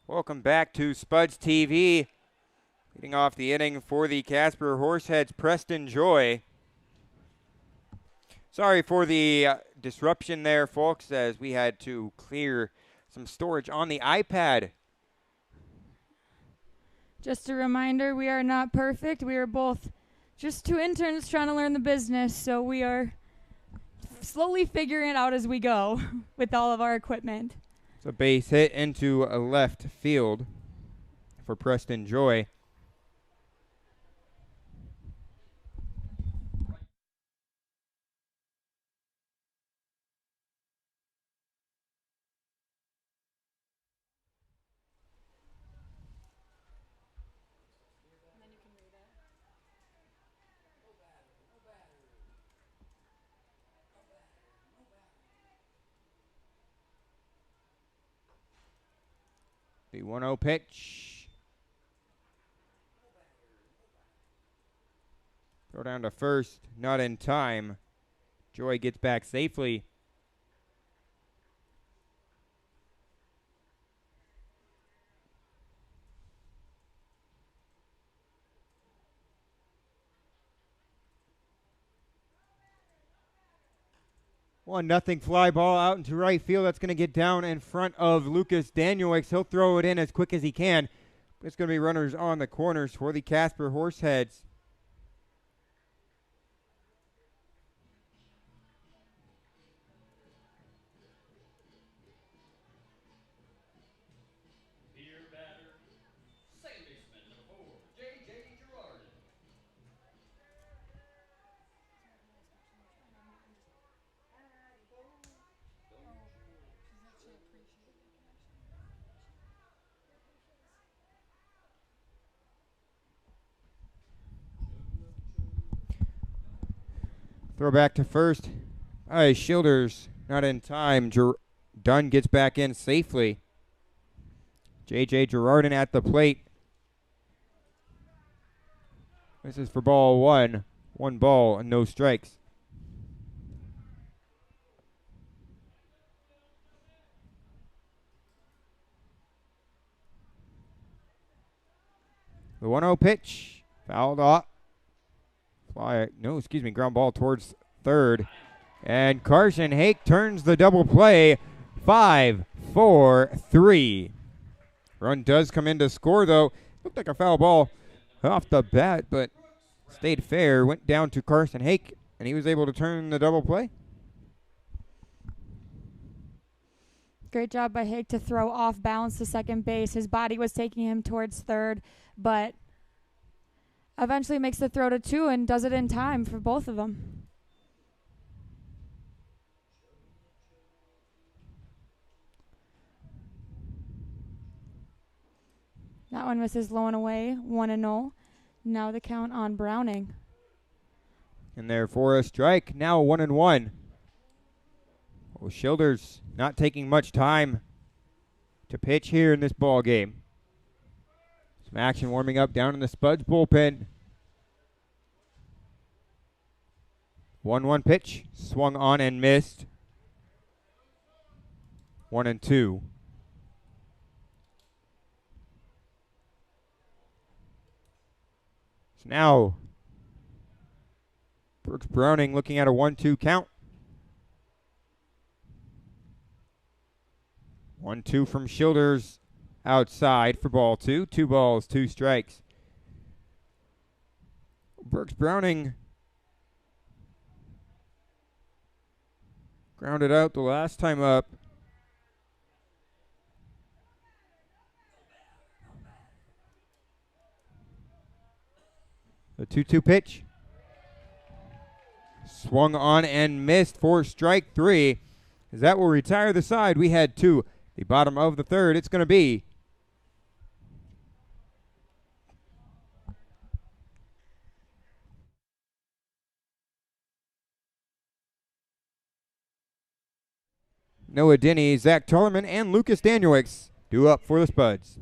Welcome back to SpudsTV. Leading off the inning for the Casper Horseheads, Preston Joy. Sorry for the disruption there, folks, as we had to clear some storage on the iPad. Just a reminder, we are not perfect. We are both just two interns trying to learn the business, so we are slowly figuring it out as we go with all of our equipment. It's a base hit into a left field for Preston Joy. The 1-0 pitch. Throw down to first, not in time. Joy gets back safely. One nothing fly ball out into right field. That's going to get down in front of Lucas Danielix. He'll throw it in as quick as he can. It's going to be runners on the corners for the Casper Horseheads. Throw back to first. Shielders not in time. Dunn gets back in safely. J.J. Girardin at the plate. This is for ball one. 1 ball and no strikes. The 1-0 pitch. Fouled off. Ground ball towards third. And Carson Hake turns the double play. 5-4-3. Run does come in to score, though. Looked like a foul ball off the bat, but stayed fair. Went down to Carson Hake, and he was able to turn the double play. Great job by Hake to throw off balance to second base. His body was taking him towards third, but eventually makes the throw to 2 and does it in time for both of them. That one misses low and away, 1-0. Now the count on Browning. And there for a strike. Now 1-1. Schilders not taking much time to pitch here in this ball game. Some action warming up down in the Spuds bullpen. 1-1 pitch. Swung on and missed. 1-2. So now Brooks Browning looking at a 1-2 count. 1-2 from Schilders outside for ball 2. 2 balls, 2 strikes. Brooks Browning grounded out the last time up. The 2-2 pitch. Swung on and missed for strike 3. As that will retire the side. We head to the bottom of the third. It's going to be Noah Denny, Zach Tullerman, and Lucas Danielix due up for the Spuds.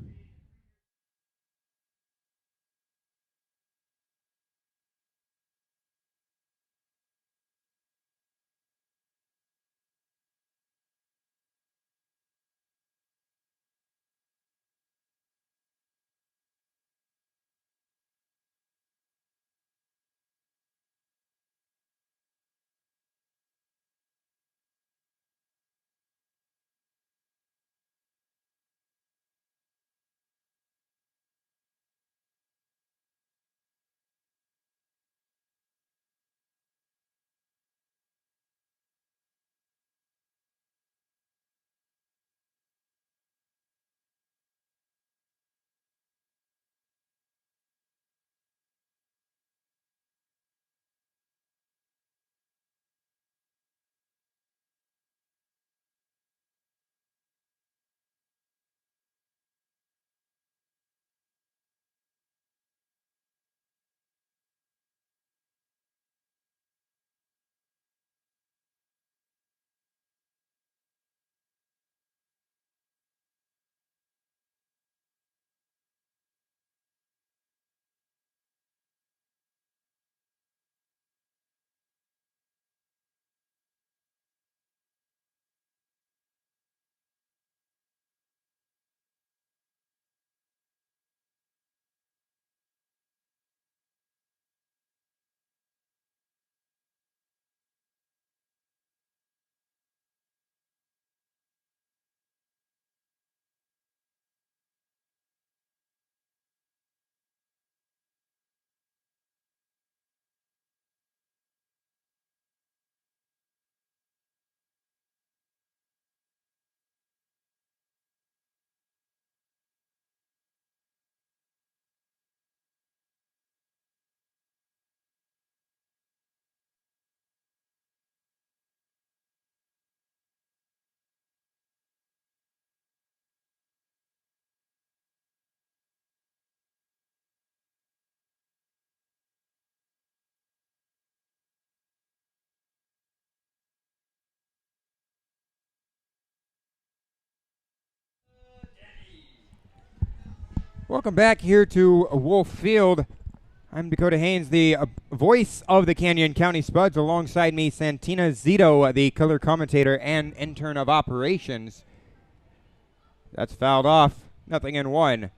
Welcome back here to Wolf Field. I'm Dakota Haynes, the voice of the Canyon County Spuds. Alongside me, Santina Zito, the color commentator and intern of operations. That's fouled off. 0-1.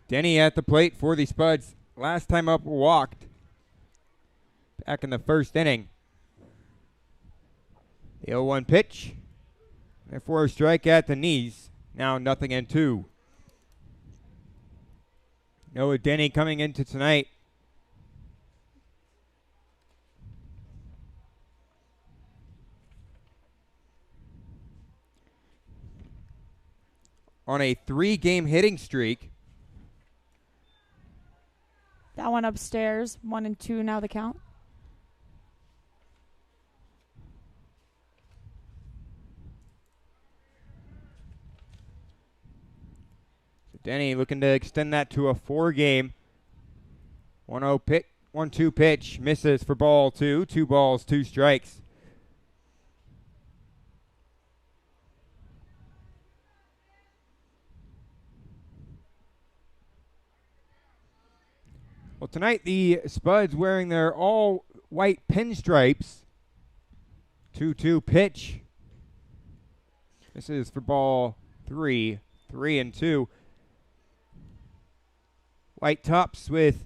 Denny at the plate for the Spuds. Last time up walked back in the first inning. The 0-1 pitch. Therefore a strike at the knees. Now 0-2. Noah Denny coming into tonight. On a 3-game hitting streak. That one upstairs. 1-2 now the count. Denny looking to extend that to a 4-game. 1-0 pitch, 1-2 pitch, misses for ball 2. 2 balls, 2 strikes. Well, tonight the Spuds wearing their all-white pinstripes. 2-2 pitch. This is for ball 3. 3-2. White tops with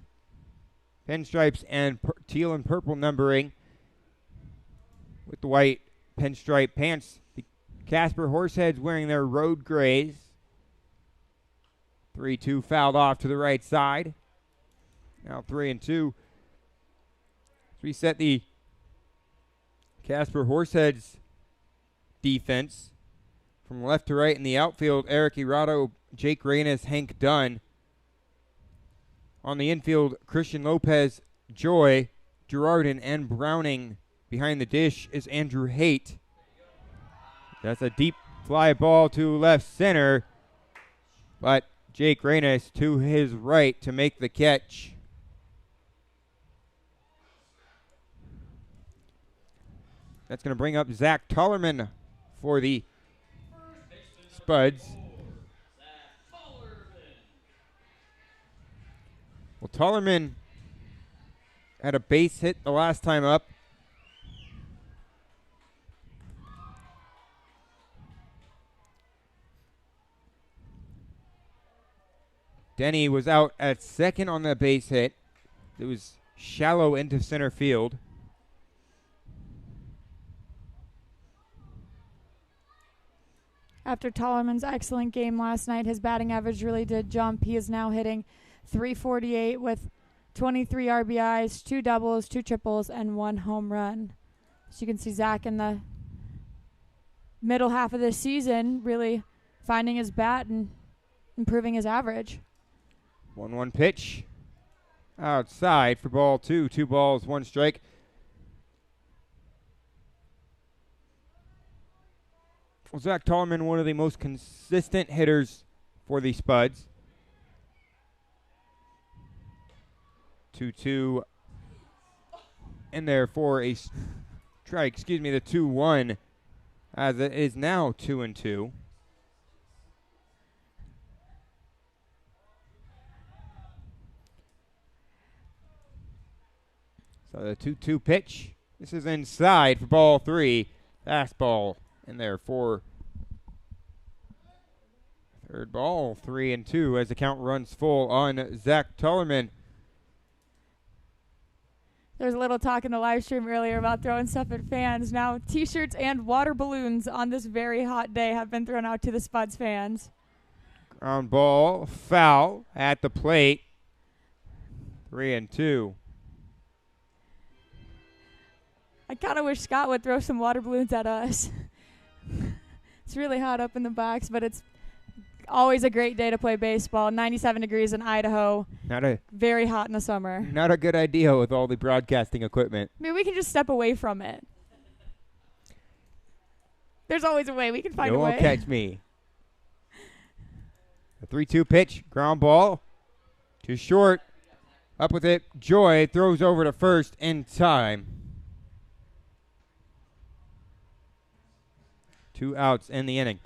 pinstripes and teal and purple numbering. With the white pinstripe pants. The Casper Horseheads wearing their road grays. 3-2 fouled off to the right side. Now 3-2. We set the Casper Horseheads defense from left to right in the outfield. Eric Irado, Jake Reynes, Hank Dunn. On the infield, Christian Lopez, Joy, Girardin, and Browning. Behind the dish is Andrew Haight. That's a deep fly ball to left center. But Jake Reynes to his right to make the catch. That's going to bring up Zach Tollerman for the Spuds. Well, Tollerman had a base hit the last time up. Denny was out at second on that base hit. It was shallow into center field. After Tollerman's excellent game last night, his batting average really did jump. He is now hitting .348 with 23 RBIs, 2 doubles, 2 triples, and 1 home run. So you can see Zach in the middle half of this season really finding his bat and improving his average. 1-1 pitch. Outside for ball 2. 2 balls, 1 strike. Well, Zach Tollerman, one of the most consistent hitters for the Spuds. 2-2 in there for a strike. Excuse me, the 2-1 as it is now 2-2. So the 2-2 pitch. This is inside for ball 3. Fastball in there for third ball. 3-2 as the count runs full on Zach Tollerman. There's a little talk in the live stream earlier about throwing stuff at fans. Now, T-shirts and water balloons on this very hot day have been thrown out to the Spuds fans. Ground ball, foul at the plate. 3-2. I kind of wish Scott would throw some water balloons at us. It's really hot up in the box, but it's always a great day to play baseball. 97 degrees in Idaho. Very hot in the summer. Not a good idea with all the broadcasting equipment. Maybe we can just step away from it. There's always a way. We can find a way. You won't catch me. A 3-2 pitch. Ground ball. Too short. Up with it. Joy throws over to first in time. 2 outs in the inning.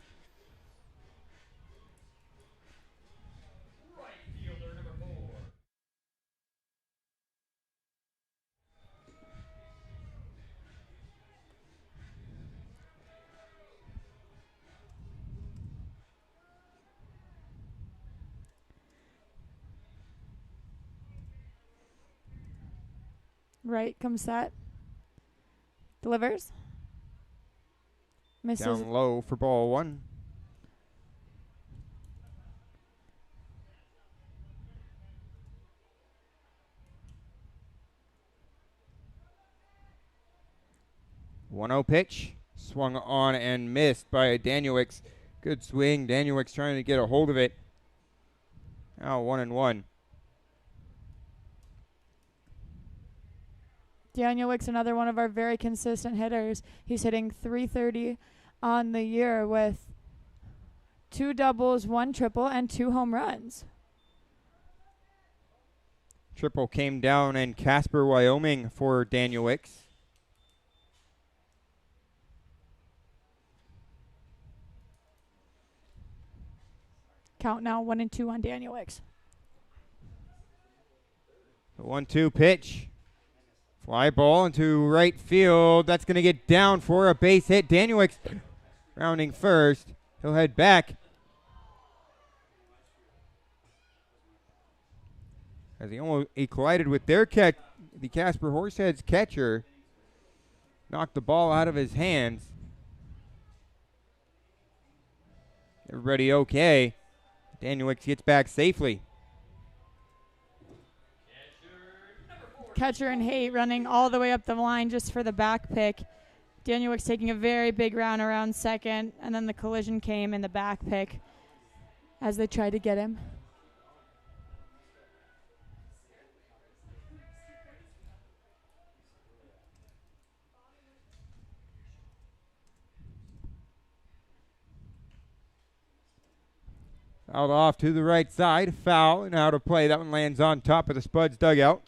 Right comes set. Delivers. Misses. Down low for ball 1. One-0 pitch. Swung on and missed by Danielix. Good swing. Danielix trying to get a hold of it. Now 1-1. Danielix, another one of our very consistent hitters. He's hitting .330 on the year with 2 doubles, 1 triple, and 2 home runs. Triple came down in Casper, Wyoming for Danielix. Count now 1-2 on Danielix. The 1-2 pitch. Fly ball into right field. That's going to get down for a base hit. Danielix rounding first. He'll head back. As he collided with their the Casper Horseheads catcher. Knocked the ball out of his hands. Everybody okay. Danielix gets back safely. Catcher and Haight running all the way up the line just for the back pick. Danielix taking a very big round around second, and then the collision came in the back pick as they tried to get him. Out off to the right side. Foul and out of play. That one lands on top of the Spuds dugout.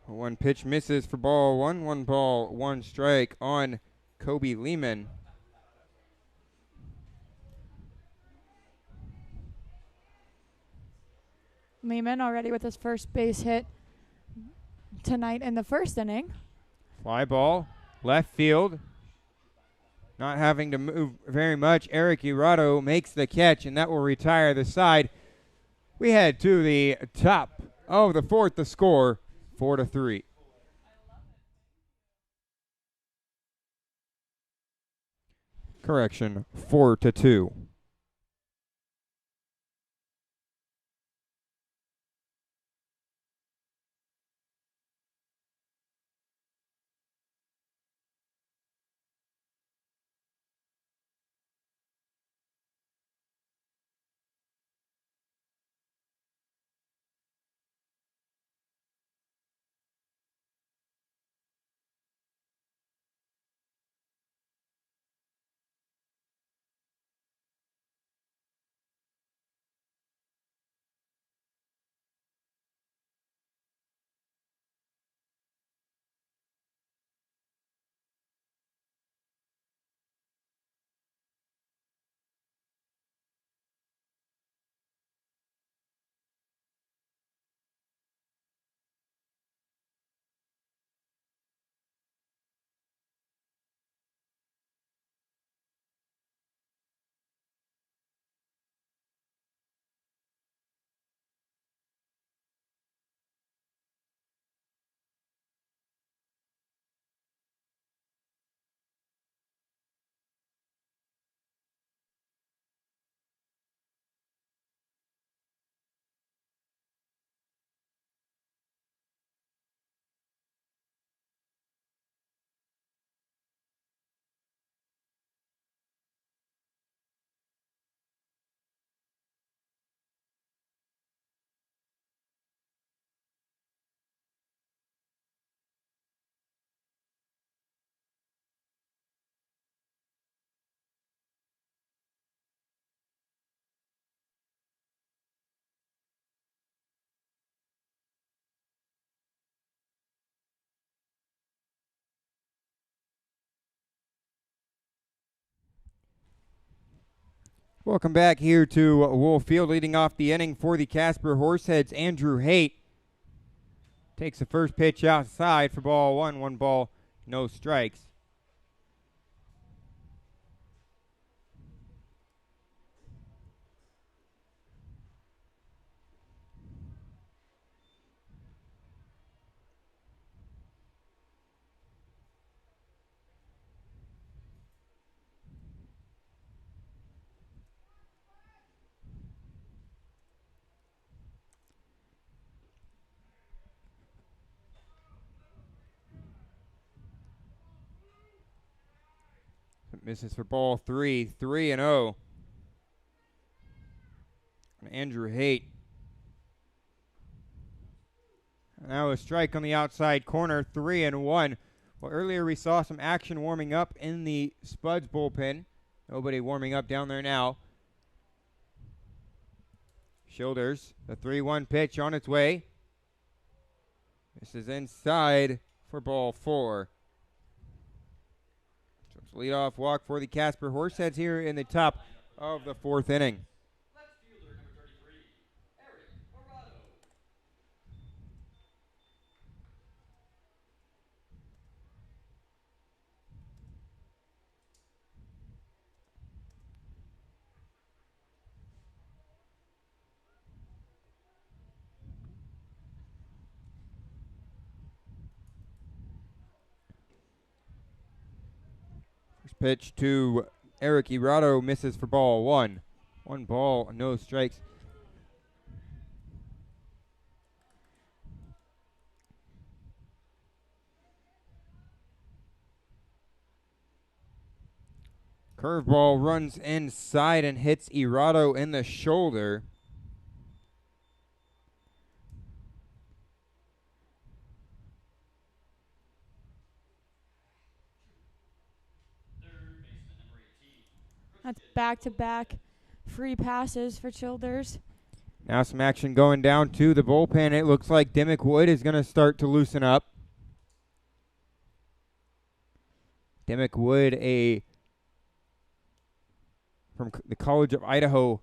One pitch misses for ball 1. 1 ball, 1 strike on Kobe Lehman. Lehman already with his first base hit tonight in the first inning. Fly ball, left field. Not having to move very much. Eric Irado makes the catch, and that will retire the side. We head to the top of the 4th, the score 4-3. Correction, 4-2. Welcome back here to Wolf Field. Leading off the inning for the Casper Horseheads, Andrew Haight takes the first pitch outside for ball one. 1 ball, no strikes. Misses for ball 3, 3-0. And Andrew Haight. Now a strike on the outside corner, 3-1. Well, earlier we saw some action warming up in the Spuds bullpen. Nobody warming up down there now. Shoulders, the 3-1 pitch on its way. This is inside for ball 4. So it's a leadoff walk for the Casper Horseheads here in the top of the 4th inning. Pitch to Eric Irado, misses for ball 1. 1 ball, no strikes. Curveball runs inside and hits Irado in the shoulder. That's back-to-back free passes for Childers. Now some action going down to the bullpen. It looks like Dimmick Wood is going to start to loosen up. Dimmick Wood, from the College of Idaho.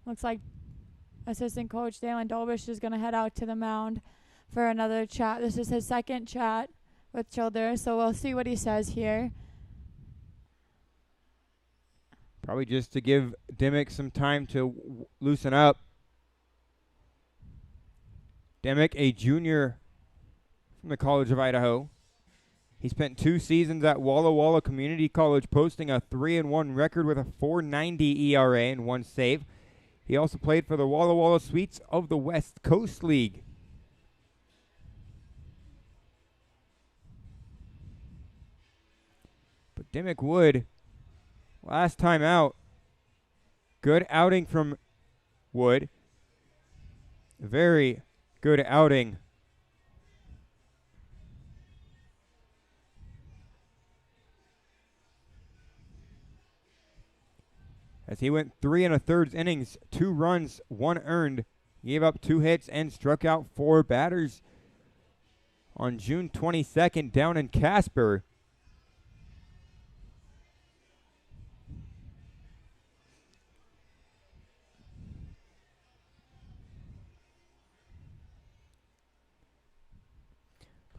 Looks like assistant coach Dalen Dobish is going to head out to the mound for another chat. This is his second chat with Childers, so we'll see what he says here. Probably just to give Dimmick some time to loosen up. Dimmick, a junior from the College of Idaho. He spent 2 seasons at Walla Walla Community College, posting a 3-1 record with a 4.90 ERA and 1 save. He also played for the Walla Walla Sweets of the West Coast League. But Dimmick Wood, last time out, good outing from Wood. Very good outing. As he went 3 1/3 innings, 2 runs, 1 earned, gave up 2 hits and struck out 4 batters on June 22nd down in Casper.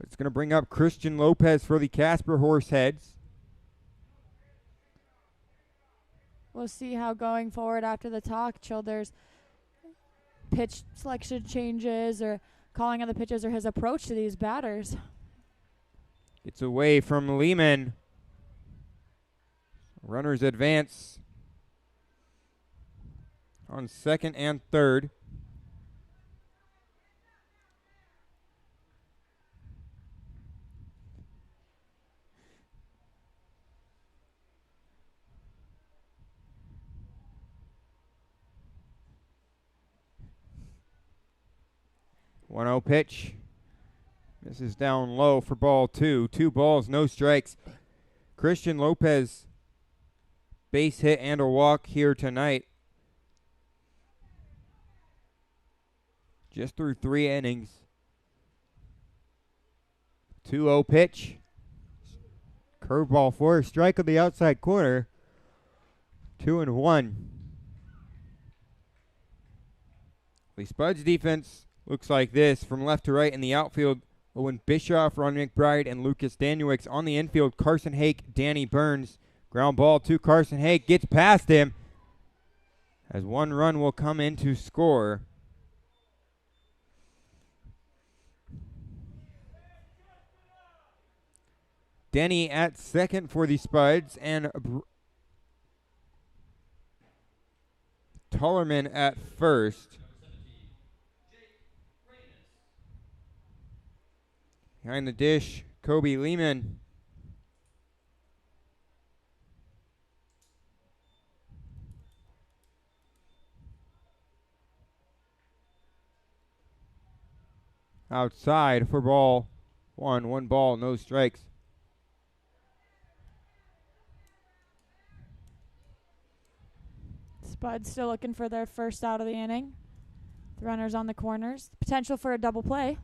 It's going to bring up Christian Lopez for the Casper Horseheads. We'll see how going forward after the talk, Childers' pitch selection changes or calling of the pitches or his approach to these batters. It's away from Lehman. Runners advance on 2nd and 3rd. One 0 pitch. This is down low for ball 2. 2 balls, no strikes. Christian Lopez, base hit and a walk here tonight. just through 3 innings. 2-0 pitch. Curveball for a strike on the outside corner. 2-1. The Spuds defense looks like this from left to right in the outfield. Owen Bischoff, Ron McBride, and Lucas Danewicz. On the infield, Carson Hake, Danny Burns. Ground ball to Carson Hake. Gets past him as 1 run will come in to score. Denny at second for the Spuds, and Tullerman at first. Behind the dish, Kobe Lehman. Outside for ball 1. 1 ball, no strikes. Spuds still looking for their first out of the inning. The runners on the corners. Potential for a double play.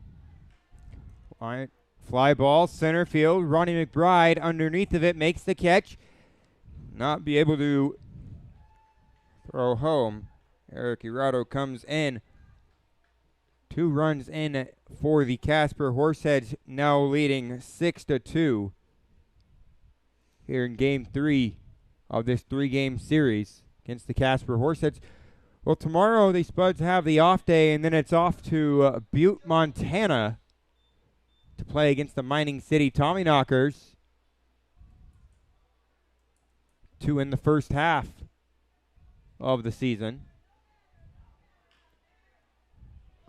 All right. Fly ball, center field. Ronnie McBride underneath of it makes the catch. Not be able to throw home. Eric Irado comes in. 2 runs in for the Casper Horseheads, now leading 6-2 here in Game 3 of this 3-game series against the Casper Horseheads. Well, tomorrow the Spuds have the off day, and then it's off to Butte, Montana to play against the Mining City Tommyknockers to end the first half of the season.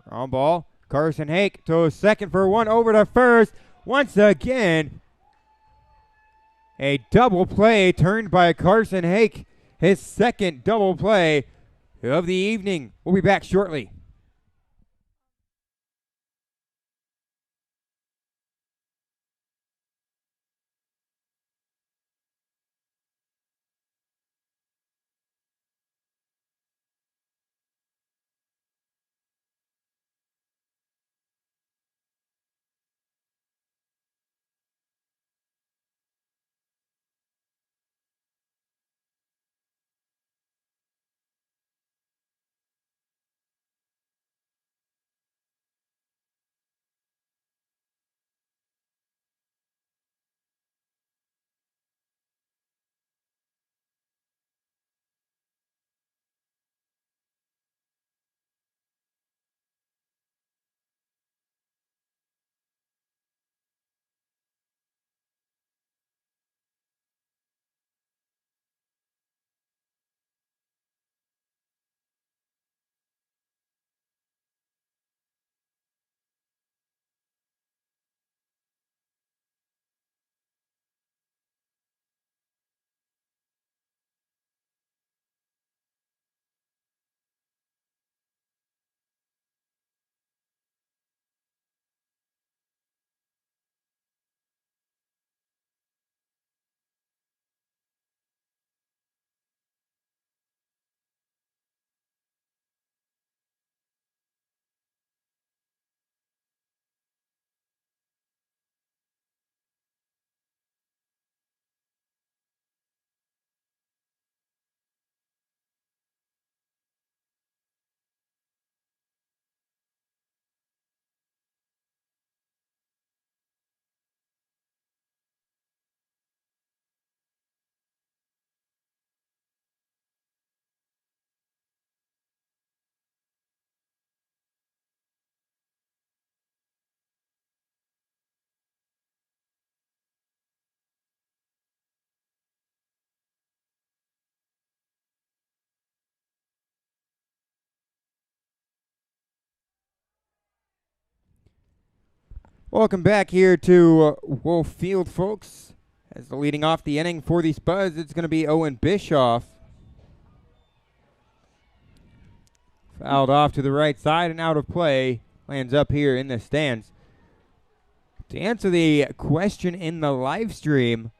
Ground ball, Carson Hake to second for 1, over to first. Once again, a double play turned by Carson Hake, his second double play of the evening. We'll be back shortly. Welcome back here to Wolf Field, folks. As the leading off the inning for the Spuds, it's going to be Owen Bischoff. Fouled off to the right side and out of play. Lands up here in the stands. To answer the question in the live stream,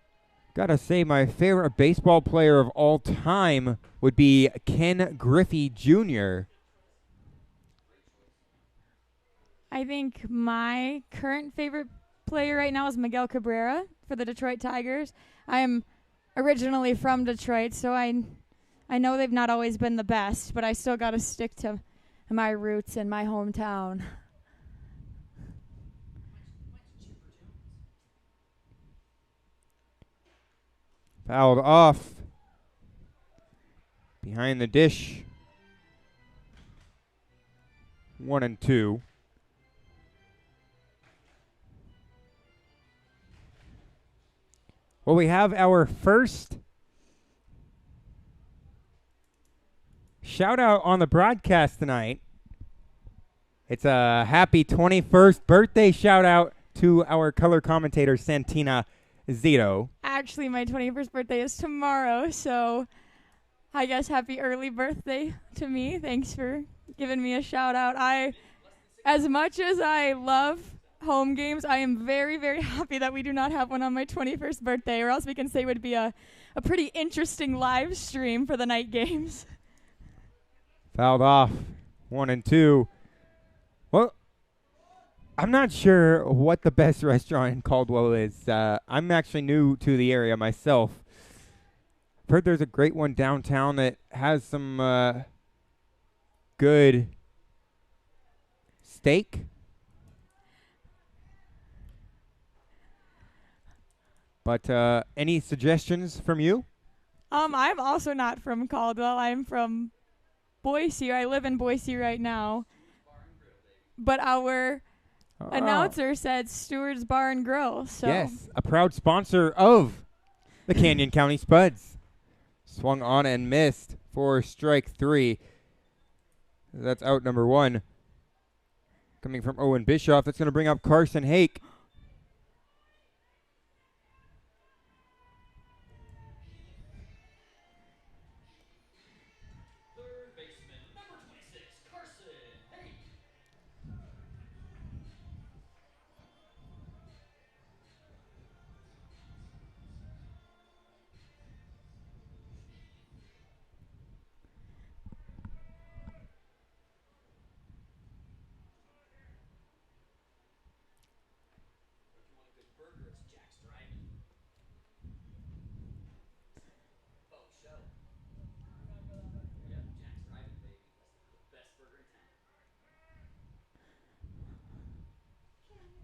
gotta say my favorite baseball player of all time would be Ken Griffey Jr. I think my current favorite player right now is Miguel Cabrera for the Detroit Tigers. I am originally from Detroit, so I know they've not always been the best, but I still got to stick to my roots and my hometown. Fouled off. Behind the dish. 1-2. Well, we have our first shout out on the broadcast tonight. It's a happy 21st birthday shout out to our color commentator, Santina Zito. Actually, my 21st birthday is tomorrow, so I guess happy early birthday to me. Thanks for giving me a shout out. As much as I love home games, I am very, very happy that we do not have one on my 21st birthday, or else we can say it would be a pretty interesting live stream for the night games. Fouled off. 1-2. Well, I'm not sure what the best restaurant in Caldwell is. I'm actually new to the area myself. I've heard there's a great one downtown that has some good steak. But any suggestions from you? I'm also not from Caldwell. I'm from Boise. I live in Boise right now. But our announcer said Stewart's Bar and Grill. So. Yes, a proud sponsor of the Canyon County Spuds. Swung on and missed for strike 3. That's out number 1. Coming from Owen Bischoff. That's going to bring up Carson Hake.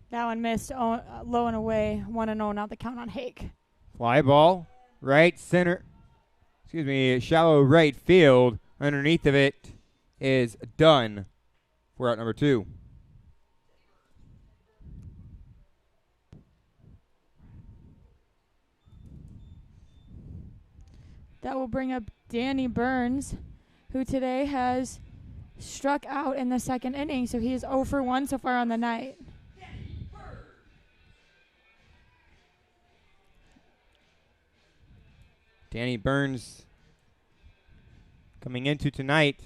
That one missed low and away. 1-0, not the count on Hake. Fly ball, right center. Shallow right field. Underneath of it is done for out number 2. That will bring up Danny Burns, who today has struck out in the second inning, so he is 0 for 1 so far on the night. Danny Burns coming into tonight.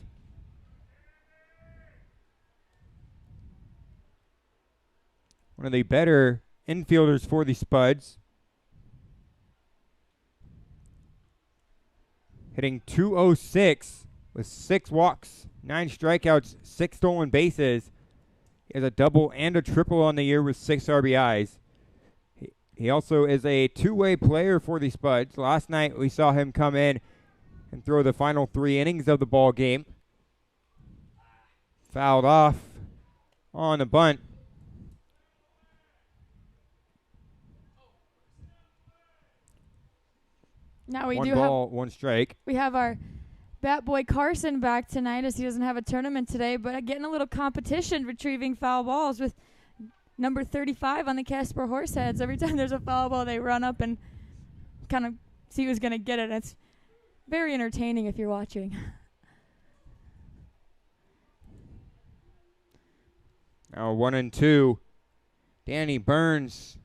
One of the better infielders for the Spuds. Hitting .206 with 6 walks, 9 strikeouts, 6 stolen bases. He has a double and a triple on the year with 6 RBIs. He also is a two-way player for the Spuds. Last night we saw him come in and throw the final 3 innings of the ball game. Fouled off on the bunt. Now we one do ball, have 1 strike. we have our bat boy Carson back tonight, as he doesn't have a tournament today, but getting a little competition retrieving foul balls with number 35 on the Casper Horseheads. Every time there's a foul ball, they run up and kind of see who's going to get it. It's very entertaining if you're watching. Now 1-2. Danny Burns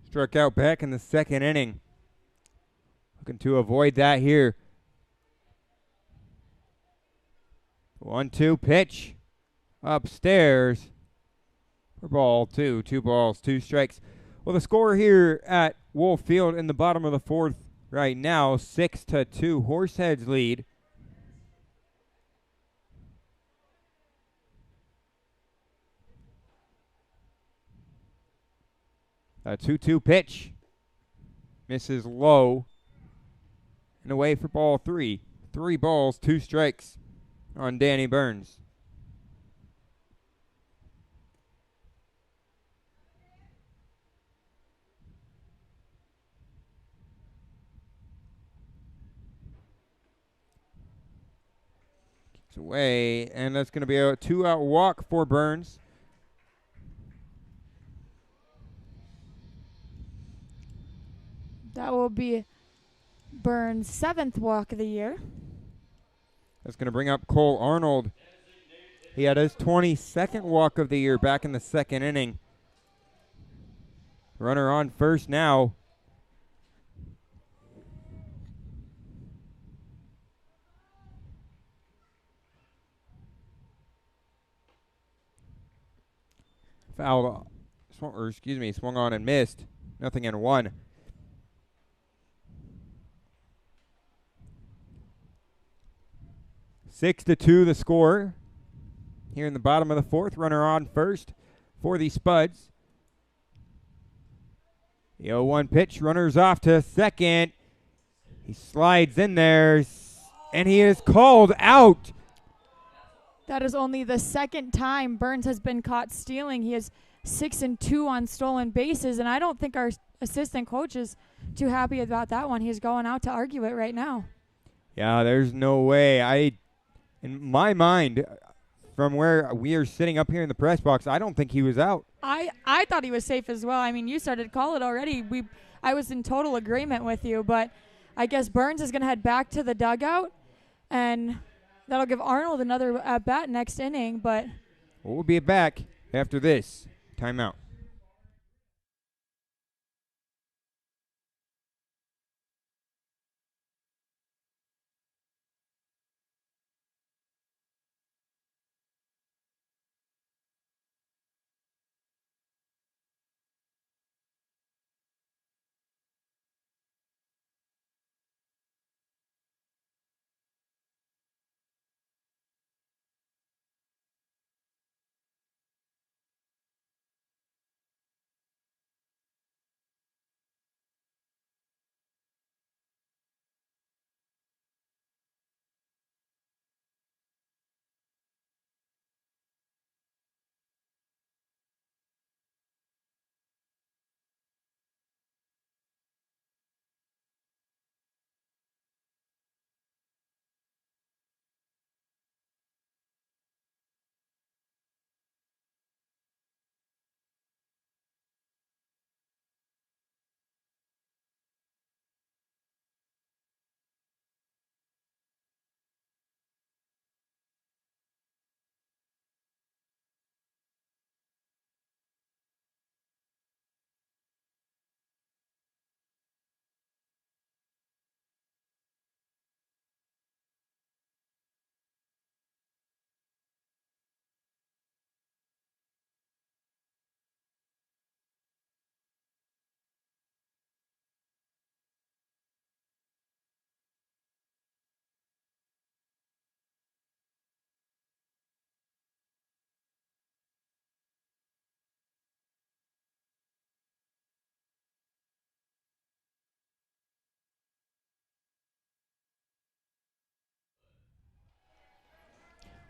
struck out back in the second inning. Looking to avoid that here. 1-2 pitch. Upstairs. For ball 2. 2 balls, 2 strikes. Well, the score here at Wolf Field in the bottom of the 4th right now, 6-2. Horseheads lead. A 2-2 pitch. Misses low. And away for ball 3. 3 balls, 2 strikes on Danny Burns. It's away, and that's going to be a 2-out walk for Burns. That will be Burns' 7th walk of the year. That's going to bring up Cole Arnold. He had his 22nd walk of the year back in the 2nd inning. Runner on first now. Fouled, swung on and missed. 0-1. Six to 2 the score. Here in the bottom of the 4th, runner on first for the Spuds. The 0-1 pitch, runner's off to second. He slides in there, and he is called out. That is only the 2nd time Burns has been caught stealing. He is 6-2 on stolen bases, and I don't think our assistant coach is too happy about that one. He's going out to argue it right now. Yeah, there's no way. In my mind, from where we are sitting up here in the press box, I don't think he was out. I thought he was safe as well. I mean, you started to call it already. I was in total agreement with you, but I guess Burns is going to head back to the dugout, and that'll give Arnold another at-bat next inning. But we'll be back after this timeout.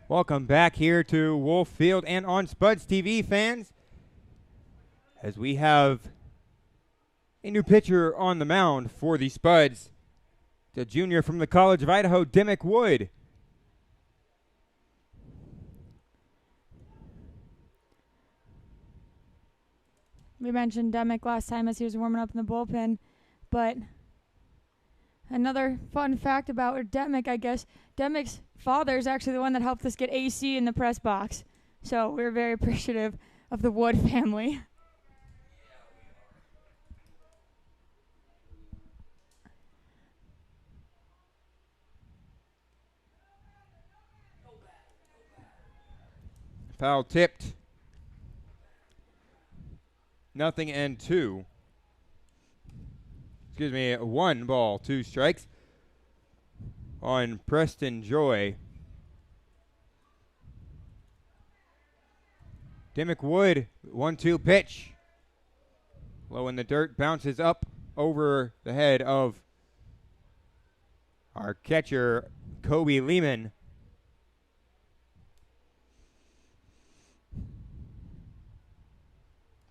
Welcome back here to Wolf Field and on SpudsTV, fans, as we have a new pitcher on the mound for the Spuds. The junior from the College of Idaho, Dimmick Wood. we mentioned Demick last time as he was warming up in the bullpen, but another fun fact about Demick, I guess, Demick's father is actually the one that helped us get AC in the press box. So we're very appreciative of the Wood family. Foul tipped. 0-2. Excuse me, 1 ball, 2 strikes on Preston Joy. Dimmick Wood, 1-2 pitch. Low in the dirt, bounces up over the head of our catcher, Kobe Lehman.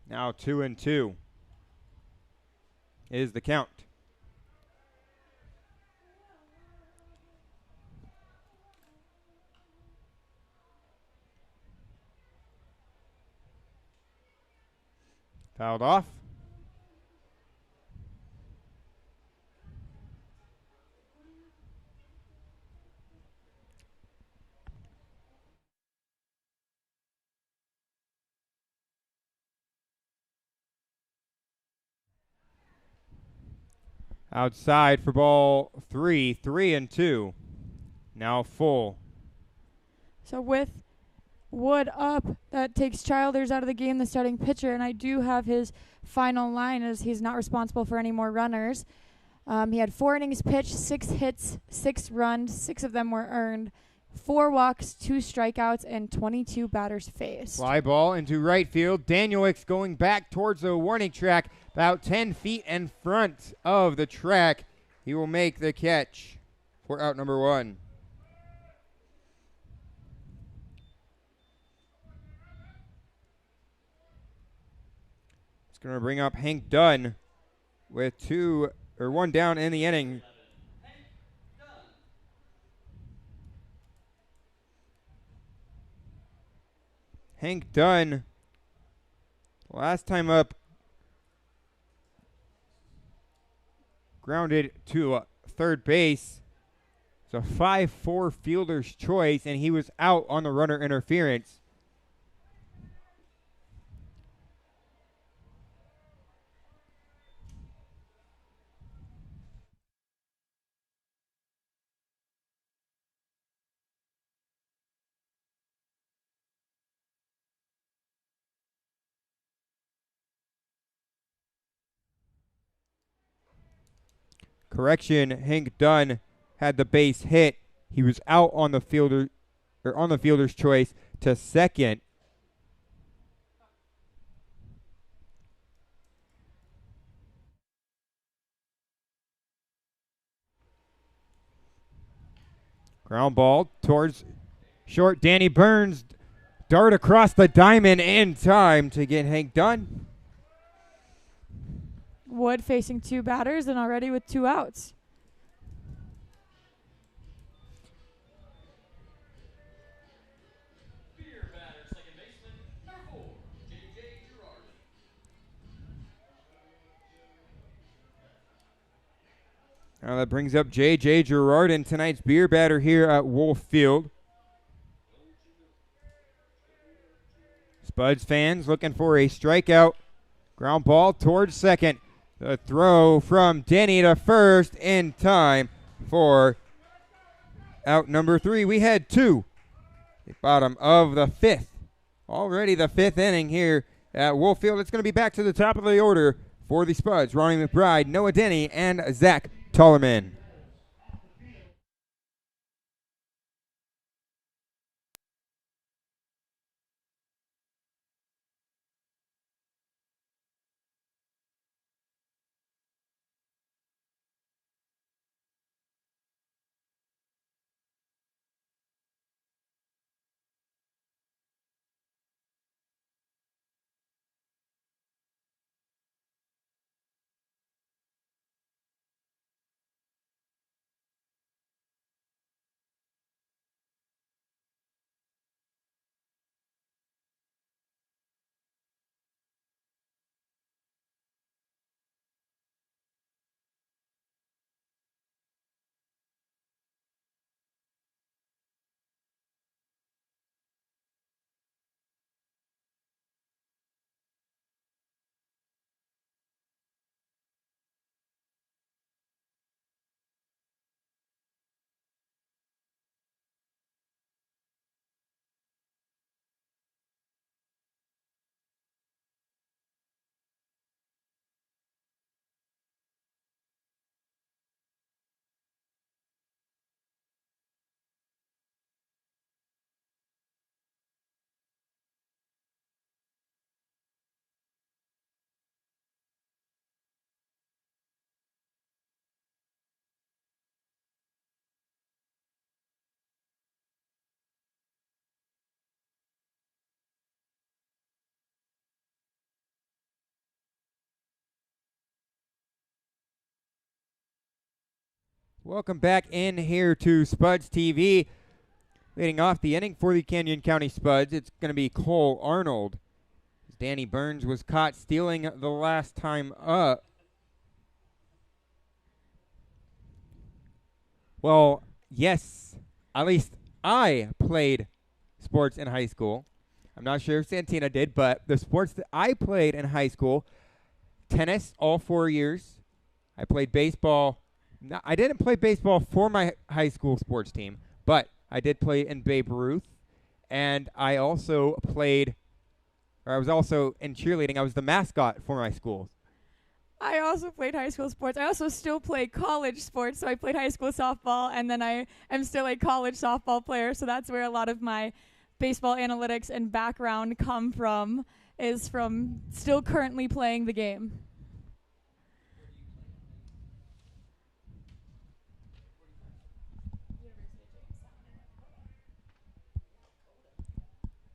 Now 2-2 is the count. Fouled off. Outside for ball 3, 3-2. Now full. So with Wood up, that takes Childers out of the game, the starting pitcher, and I do have his final line as he's not responsible for any more runners. He had 4 innings pitched, 6 hits, 6 runs, 6 of them were earned, 4 walks, 2 strikeouts, and 22 batters faced. Fly ball into right field. Danielix going back towards the warning track, about 10 feet in front of the track. He will make the catch for out number 1. It's going to bring up Hank Dunn with 1 down in the inning. Hank Dunn, last time up, grounded to third base. It's a 5-4 fielder's choice, and he was out on the runner interference. Correction, Hank Dunn had the base hit. He was out on the fielder's choice to second. Ground ball towards short. Danny Burns, dart across the diamond in time to get Hank Dunn. Wood facing 2 batters and already with 2 outs. Now that brings up J.J. Girardin, tonight's beer batter here at Wolf Field. Spuds fans looking for a strikeout. Ground ball towards second. The throw from Denny to first in time for out number 3. We had 2. The bottom of the 5th. Already the 5th inning here at Wolf Field. It's going to be back to the top of the order for the Spuds. Ronnie McBride, Noah Denny, and Zach Tollerman. Welcome back in here to SpudsTV. Leading off the inning for the Canyon County Spuds, it's going to be Cole Arnold. Danny Burns was caught stealing the last time up. Well, yes, at least I played sports in high school. I'm not sure if Santina did, but the sports that I played in high school, tennis all 4 years. I played baseball. No, I didn't play baseball for my high school sports team, but I did play in Babe Ruth. And I also played, or I was also in cheerleading. I was the mascot for my school. I also played high school sports. I also still play college sports. So I played high school softball, and then I am still a college softball player. So that's where a lot of my baseball analytics and background come from, is from still currently playing the game.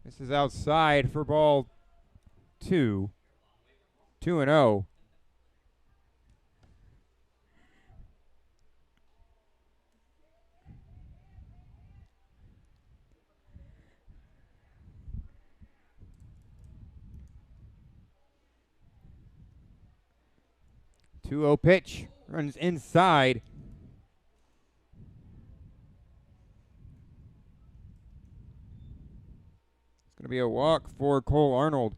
This is outside for ball 2. 2-0. Two-0 pitch, runs inside. It's going to be a walk for Cole Arnold.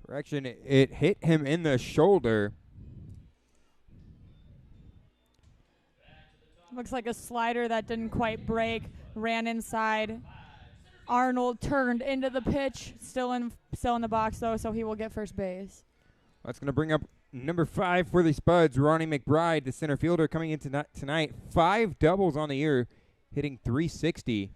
Correction, it hit him in the shoulder. Looks like a slider that didn't quite break, ran inside. Arnold turned into the pitch, still in the box though, so he will get first base. That's going to bring up number 5 for the Spuds, Ronnie McBride, the center fielder, coming in tonight. 5 doubles on the year, hitting .360.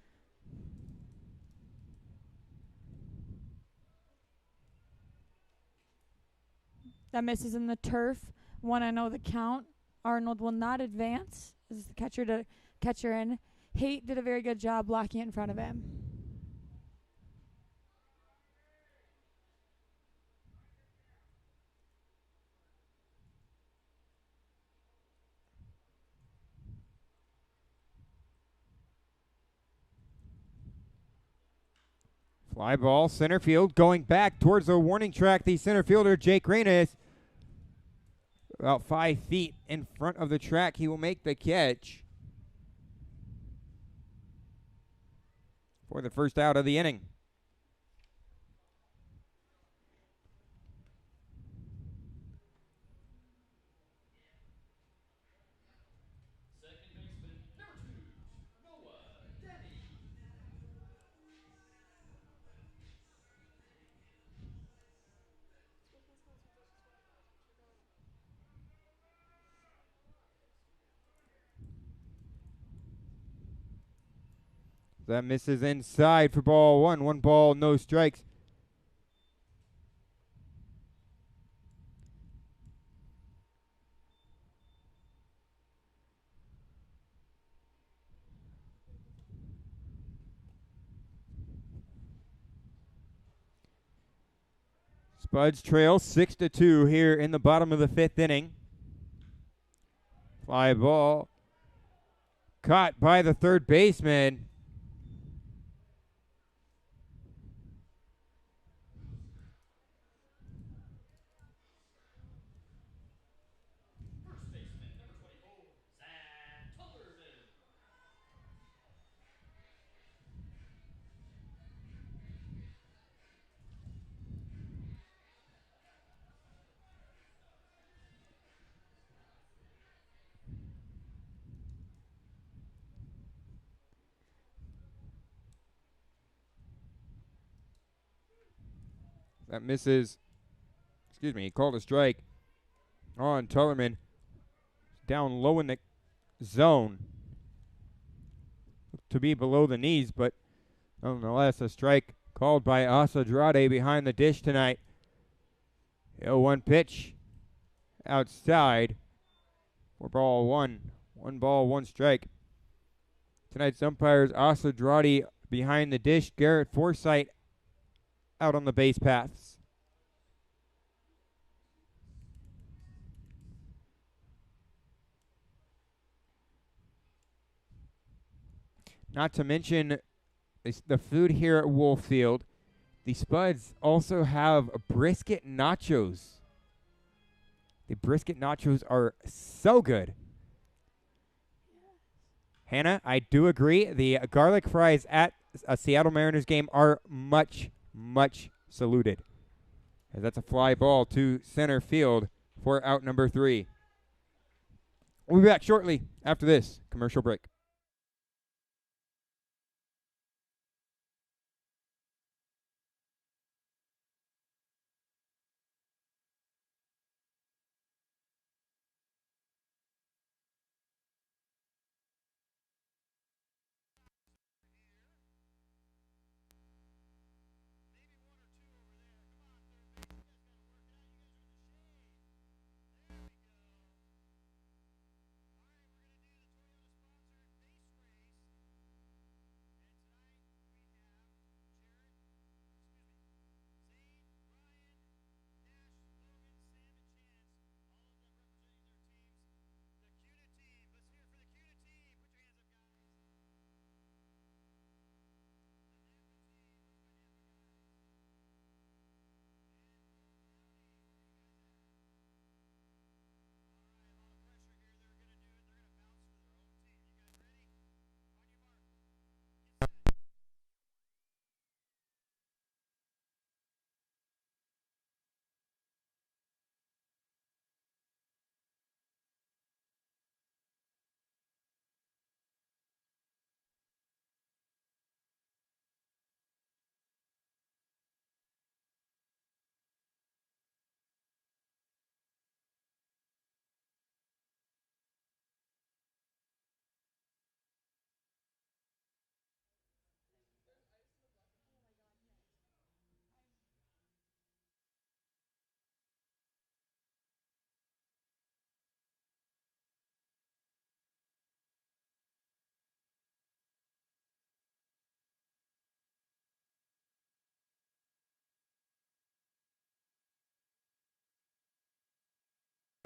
That misses in the turf. 1-0 the count. Arnold will not advance. This is the catcher in. Haight did a very good job blocking it in front of him. Fly ball, center field, going back towards the warning track. The center fielder, Jake Reynes, about 5 feet in front of the track. He will make the catch for the first out of the inning. That misses inside for ball 1. 1 ball, no strikes. Spuds trail 6-2 here in the bottom of the 5th inning. Fly ball caught by the third baseman. That misses. Excuse me, he called a strike on Tullerman. Down low in the zone. To be below the knees, but nonetheless, a strike called by Asadrade behind the dish tonight. 0-1 pitch outside for ball 1. 1 ball, 1 strike. Tonight's umpires, Asadrade behind the dish, Garrett Forsythe out on the base paths. Not to mention the food here at Wolf Field. The Spuds also have brisket nachos. The brisket nachos are so good. Hannah, I do agree. The garlic fries at a Seattle Mariners game are much, much saluted. As that's a fly ball to center field for out number 3. We'll be back shortly after this commercial break.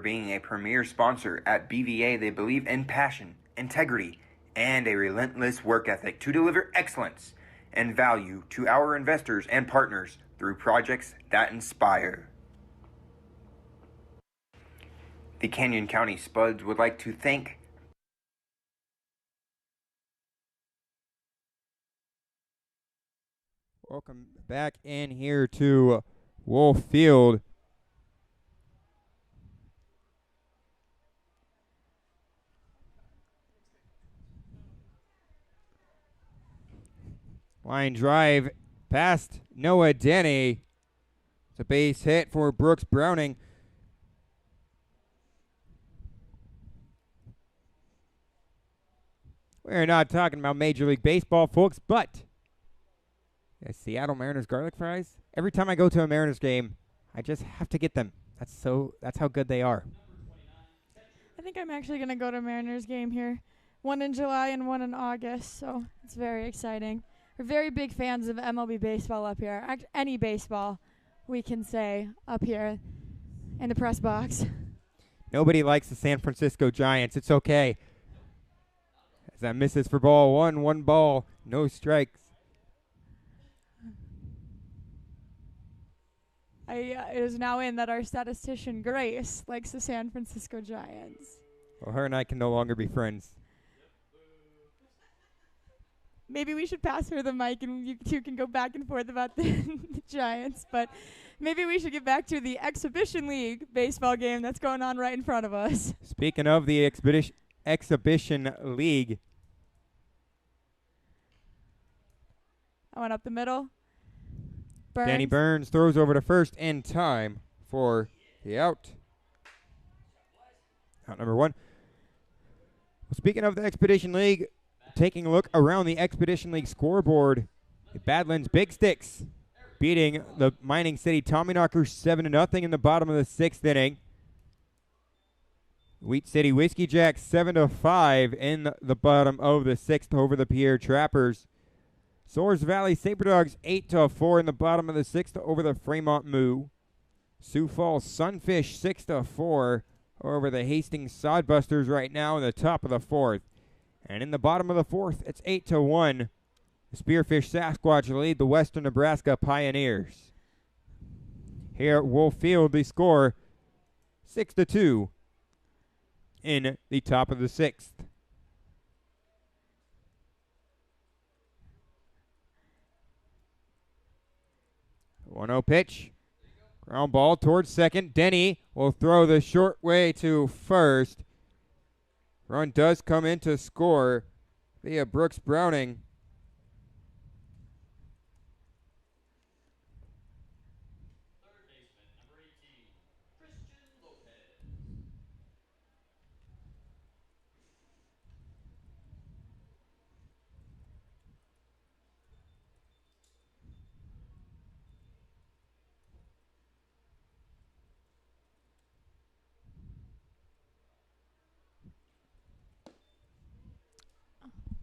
Being a premier sponsor at BVA, they believe in passion, integrity, and a relentless work ethic to deliver excellence and value to our investors and partners through projects that inspire. The Canyon County Spuds would like to thank Welcome back in here to Wolf Field. Line drive past Noah Denny. It's a base hit for Brooks Browning. We're not talking about Major League Baseball, folks, but the Seattle Mariners garlic fries. Every time I go to a Mariners game, I just have to get them. That's how good they are. I think I'm actually going to go to a Mariners game here. One in July and one in August, so it's very exciting. We're very big fans of MLB baseball up here. Any baseball, we can say, up here in the press box. Nobody likes the San Francisco Giants. It's okay. As that misses for ball 1, 1 ball, no strikes. It is now in that our statistician, Grace, likes the San Francisco Giants. Well, her and I can no longer be friends. Maybe we should pass her the mic and you two can go back and forth about the Giants. But maybe we should get back to the Exhibition League baseball game that's going on right in front of us. Speaking of the Exhibition League. I went up the middle. Burns. Danny Burns throws over to first in time for the out. Out number 1. Well, speaking of the Expedition League, taking a look around the Expedition League scoreboard, the Badlands Big Sticks beating the Mining City Tommyknockers 7-0 in the bottom of the 6th inning. Wheat City Whiskey Jacks 7-5 in the bottom of the 6th over the Pierre Trappers. Soares Valley Sabre Dogs 8-4 in the bottom of the 6th over the Fremont Moo. Sioux Falls Sunfish 6-4 over the Hastings Sodbusters right now in the top of the 4th. And in the bottom of the fourth, it's 8-1. The Spearfish Sasquatch lead the Western Nebraska Pioneers. Here at Wolf Field, the score 6-2 in the top of the sixth. 1-0 pitch. Ground ball towards second. Denny will throw the short way to first. Run does come in to score via Brooks Browning.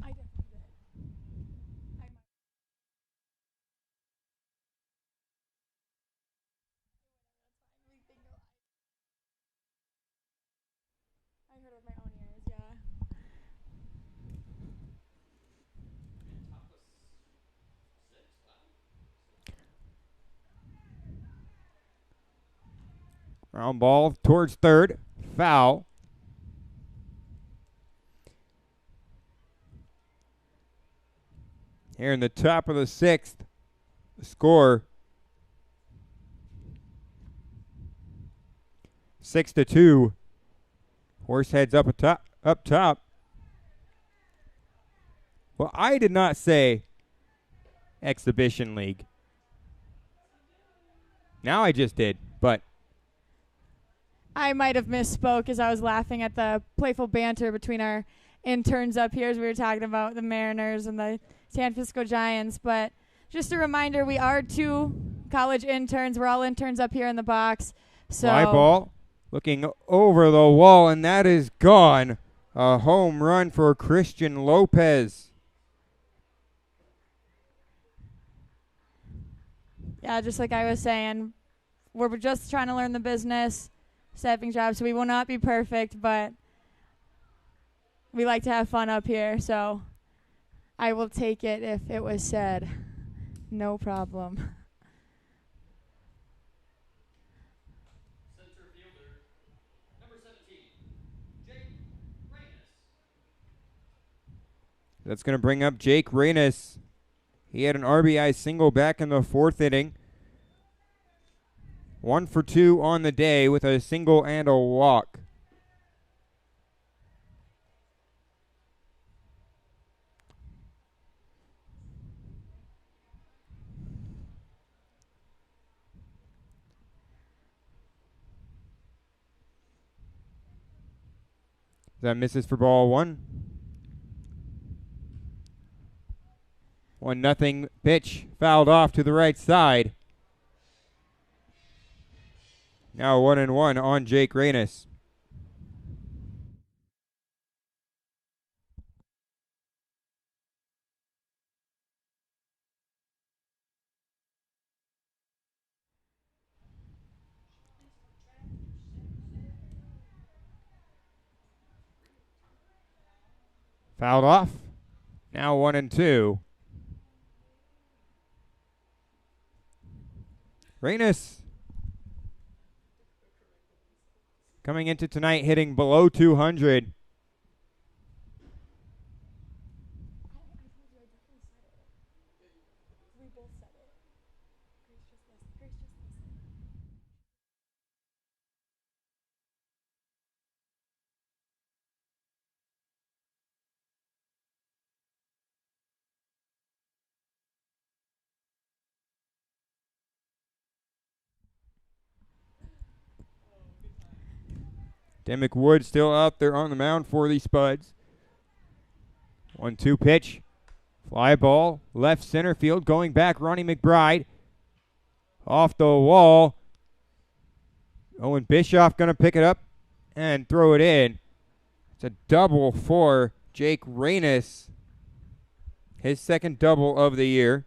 I definitely did. I heard with my own ears, yeah. Ground ball towards third. Foul. Here in the top of the sixth, the score 6-2. Horseheads up top. Well, I did not say Exhibition League. Now I just did, but I might have misspoke as I was laughing at the playful banter between our interns up here as we were talking about the Mariners and the San Francisco Giants. But just a reminder, we are 2 college interns. We're all interns up here in the box. So fly ball looking over the wall, and that is gone. A home run for Christian Lopez. yeah, just like I was saying, we're just trying to learn the business, stepping jobs. So we will not be perfect, but we like to have fun up here. So I will take it if it was said. No problem. Center fielder, number 17, Jake Reynes. That's going to bring up Jake Reynes. He had an RBI single back in the fourth inning. 1 for 2 on the day with a single and a walk. That misses for ball 1. 1-0 pitch fouled off to the right side. Now 1-1 on Jake Reynes. Fouled off. Now 1-2. Reynes coming into tonight hitting below 200. Demick Wood still out there on the mound for the Spuds. 1-2 pitch. Fly ball, left center field, going back, Ronnie McBride. Off the wall. Owen Bischoff going to pick it up and throw it in. It's a double for Jake Reynes. His second double of the year.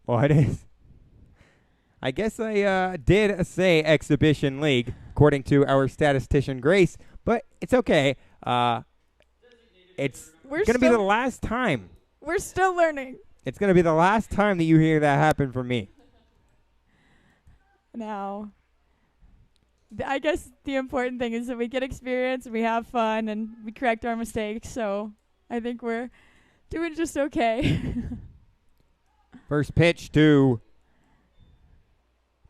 Well, it is. I guess I did say exhibition league, according to our statistician Grace, but it's okay. It's We're going to be the still last time. we're still learning. It's going to be the last time that you hear that happen from me. Now, I guess the important thing is that we get experience, we have fun, and we correct our mistakes. So I think we're doing just okay. First pitch to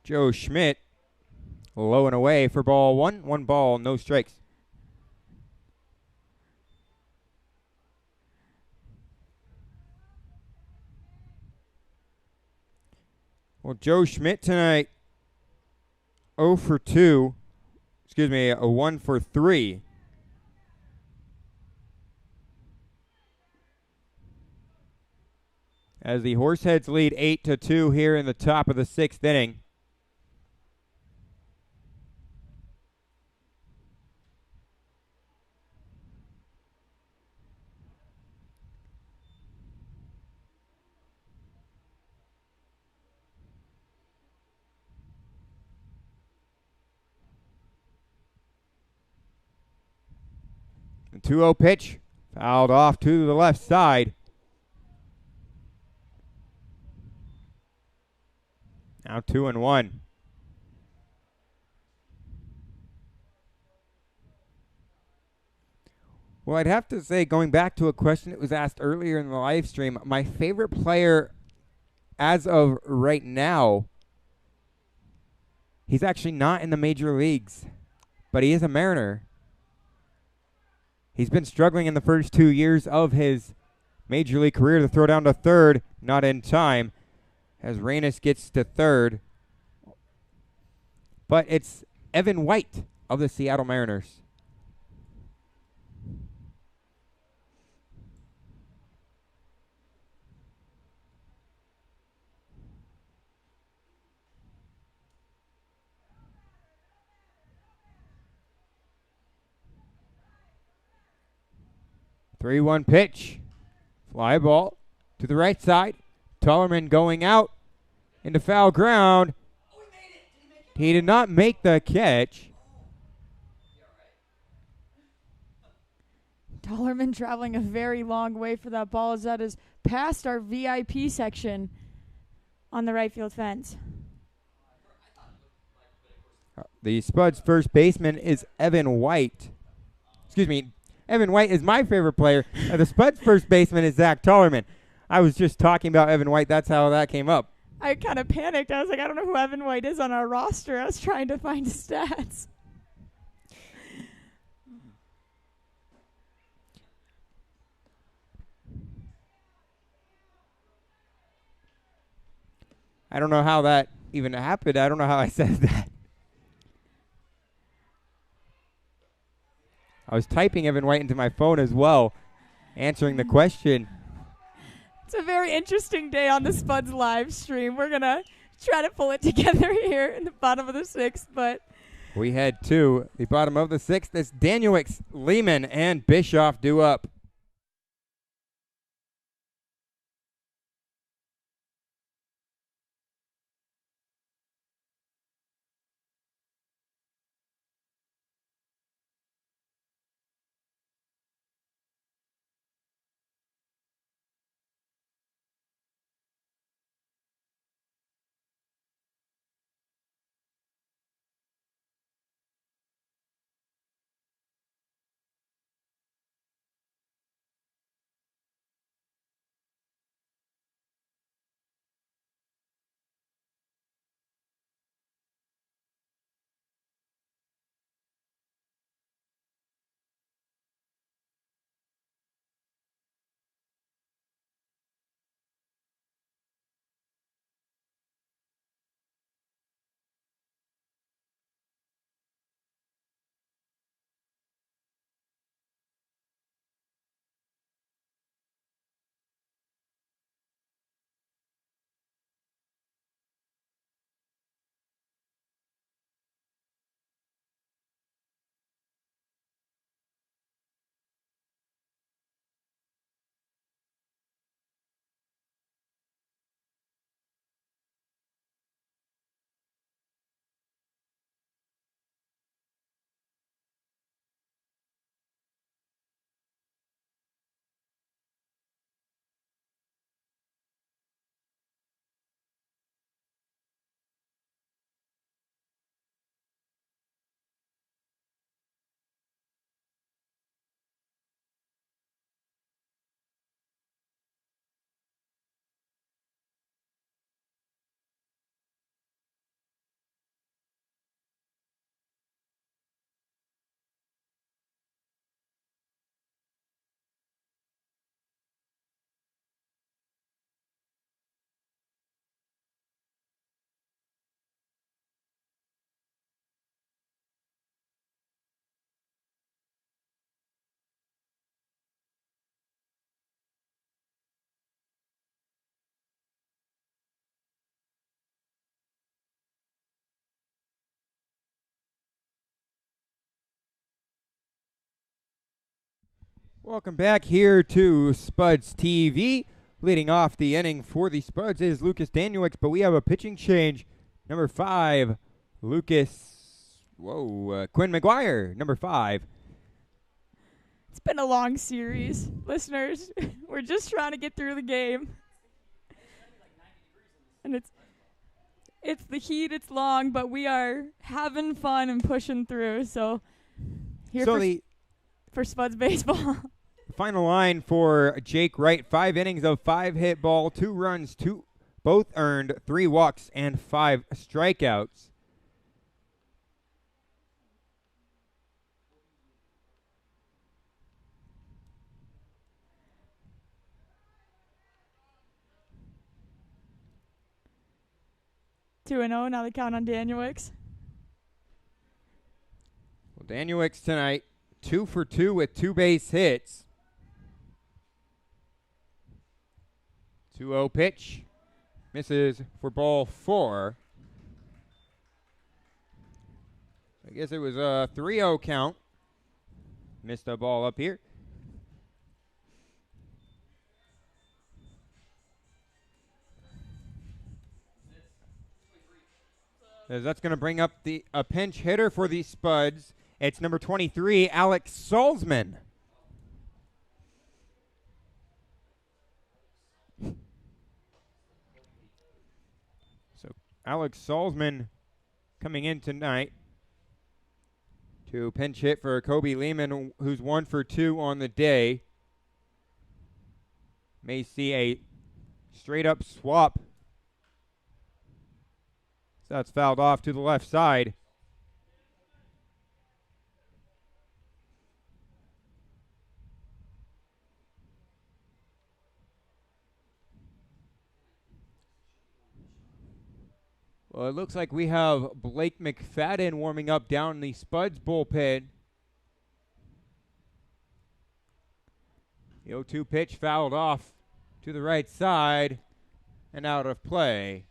Joe Schmidt. Low and away for ball one. 1 ball, no strikes. Well, Joe Schmidt tonight, 0 for 2. Excuse me, a 1 for 3. As the Horseheads lead 8-2 here in the top of the 6th inning. The 2-0 pitch fouled off to the left side. Now 2-1. Well, I'd have to say, going back to a question that was asked earlier in the live stream, my favorite player as of right now, he's actually not in the major leagues, but he is a Mariner. He's been struggling in the first 2 years of his major league career. To throw down to third, not in time, as Reynes gets to third. But it's Evan White of the Seattle Mariners. Three one pitch. Fly ball to the right side. Tullerman going out into foul ground. He did not make the catch. Dollarman traveling a very long way for that ball as that is past our VIP section on the right field fence. The Spuds first baseman is Evan White. Excuse me, Evan White is my favorite player. The Spuds first baseman is Zach Tullerman. I was just talking about Evan White. That's how that came up. I kind of panicked. I was like, I don't know who Evan White is on our roster. I was trying to find his stats. I don't know how that even happened. I don't know how I said that. I was typing Evan White into my phone as well, answering the question. It's a very interesting day on the Spuds live stream. We're going to try to pull it together here in the bottom of the 6th, but We head to the bottom of the 6th as Danielix, Lehman, and Bischoff due up. Welcome back here to Spuds TV. Leading off the inning for the Spuds is Lucas Danielix, but we have a pitching change. Number 5, Quinn McGuire, number 5. It's been a long series, listeners. We're just trying to get through the game. And it's the heat, it's long, but we are having fun and pushing through. So here for Spuds Baseball. Final line for Jake Wright, 5 innings of 5 hit ball, 2 runs, both earned, 3 walks, and 5 strikeouts. Two and 0. Now the count on Danielix. Well, Danielix tonight, 2 for 2 with 2 base hits. 2-0 pitch. Misses for ball 4. I guess it was a 3-0 count. Missed a ball up here. As that's going to bring up a pinch hitter for the Spuds. It's number 23, Alex Salzman. So Alex Salzman coming in tonight to pinch hit for Kobe Lehman, who's 1 for 2 on the day. May see a straight-up swap. So that's fouled off to the left side. Well, it looks like we have Blake McFadden warming up down the Spuds bullpen. The 0-2 pitch fouled off to the right side and out of play.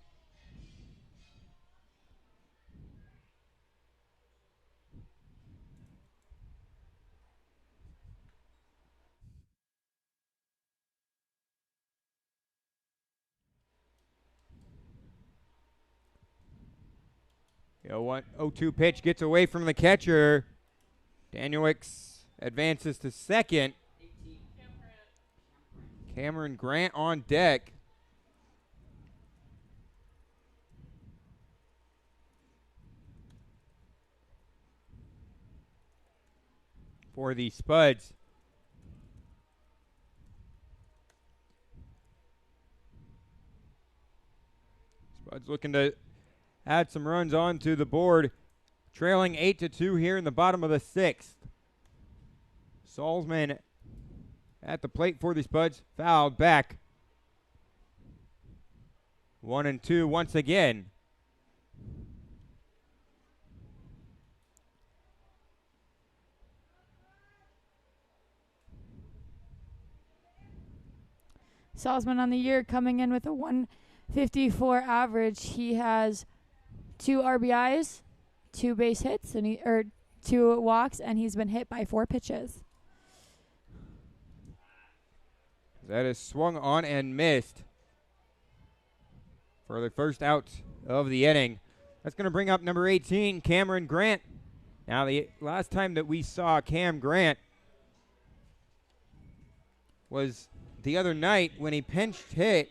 The 0-2 pitch gets away from the catcher. Danielix advances to second. Cameron Grant on deck. For the Spuds. Spuds looking to add some runs onto the board. Trailing 8-2 here in the bottom of the 6th. Salzman at the plate for the Spuds. Fouled back. 1-2 once again. Salzman on the year coming in with a 154 average. He has 2 RBIs, 2 base hits, and 2 walks, and he's been hit by 4 pitches. That is swung on and missed for the first out of the inning. That's going to bring up number 18, Cameron Grant. Now, the last time that we saw Cam Grant was the other night when he pinched hit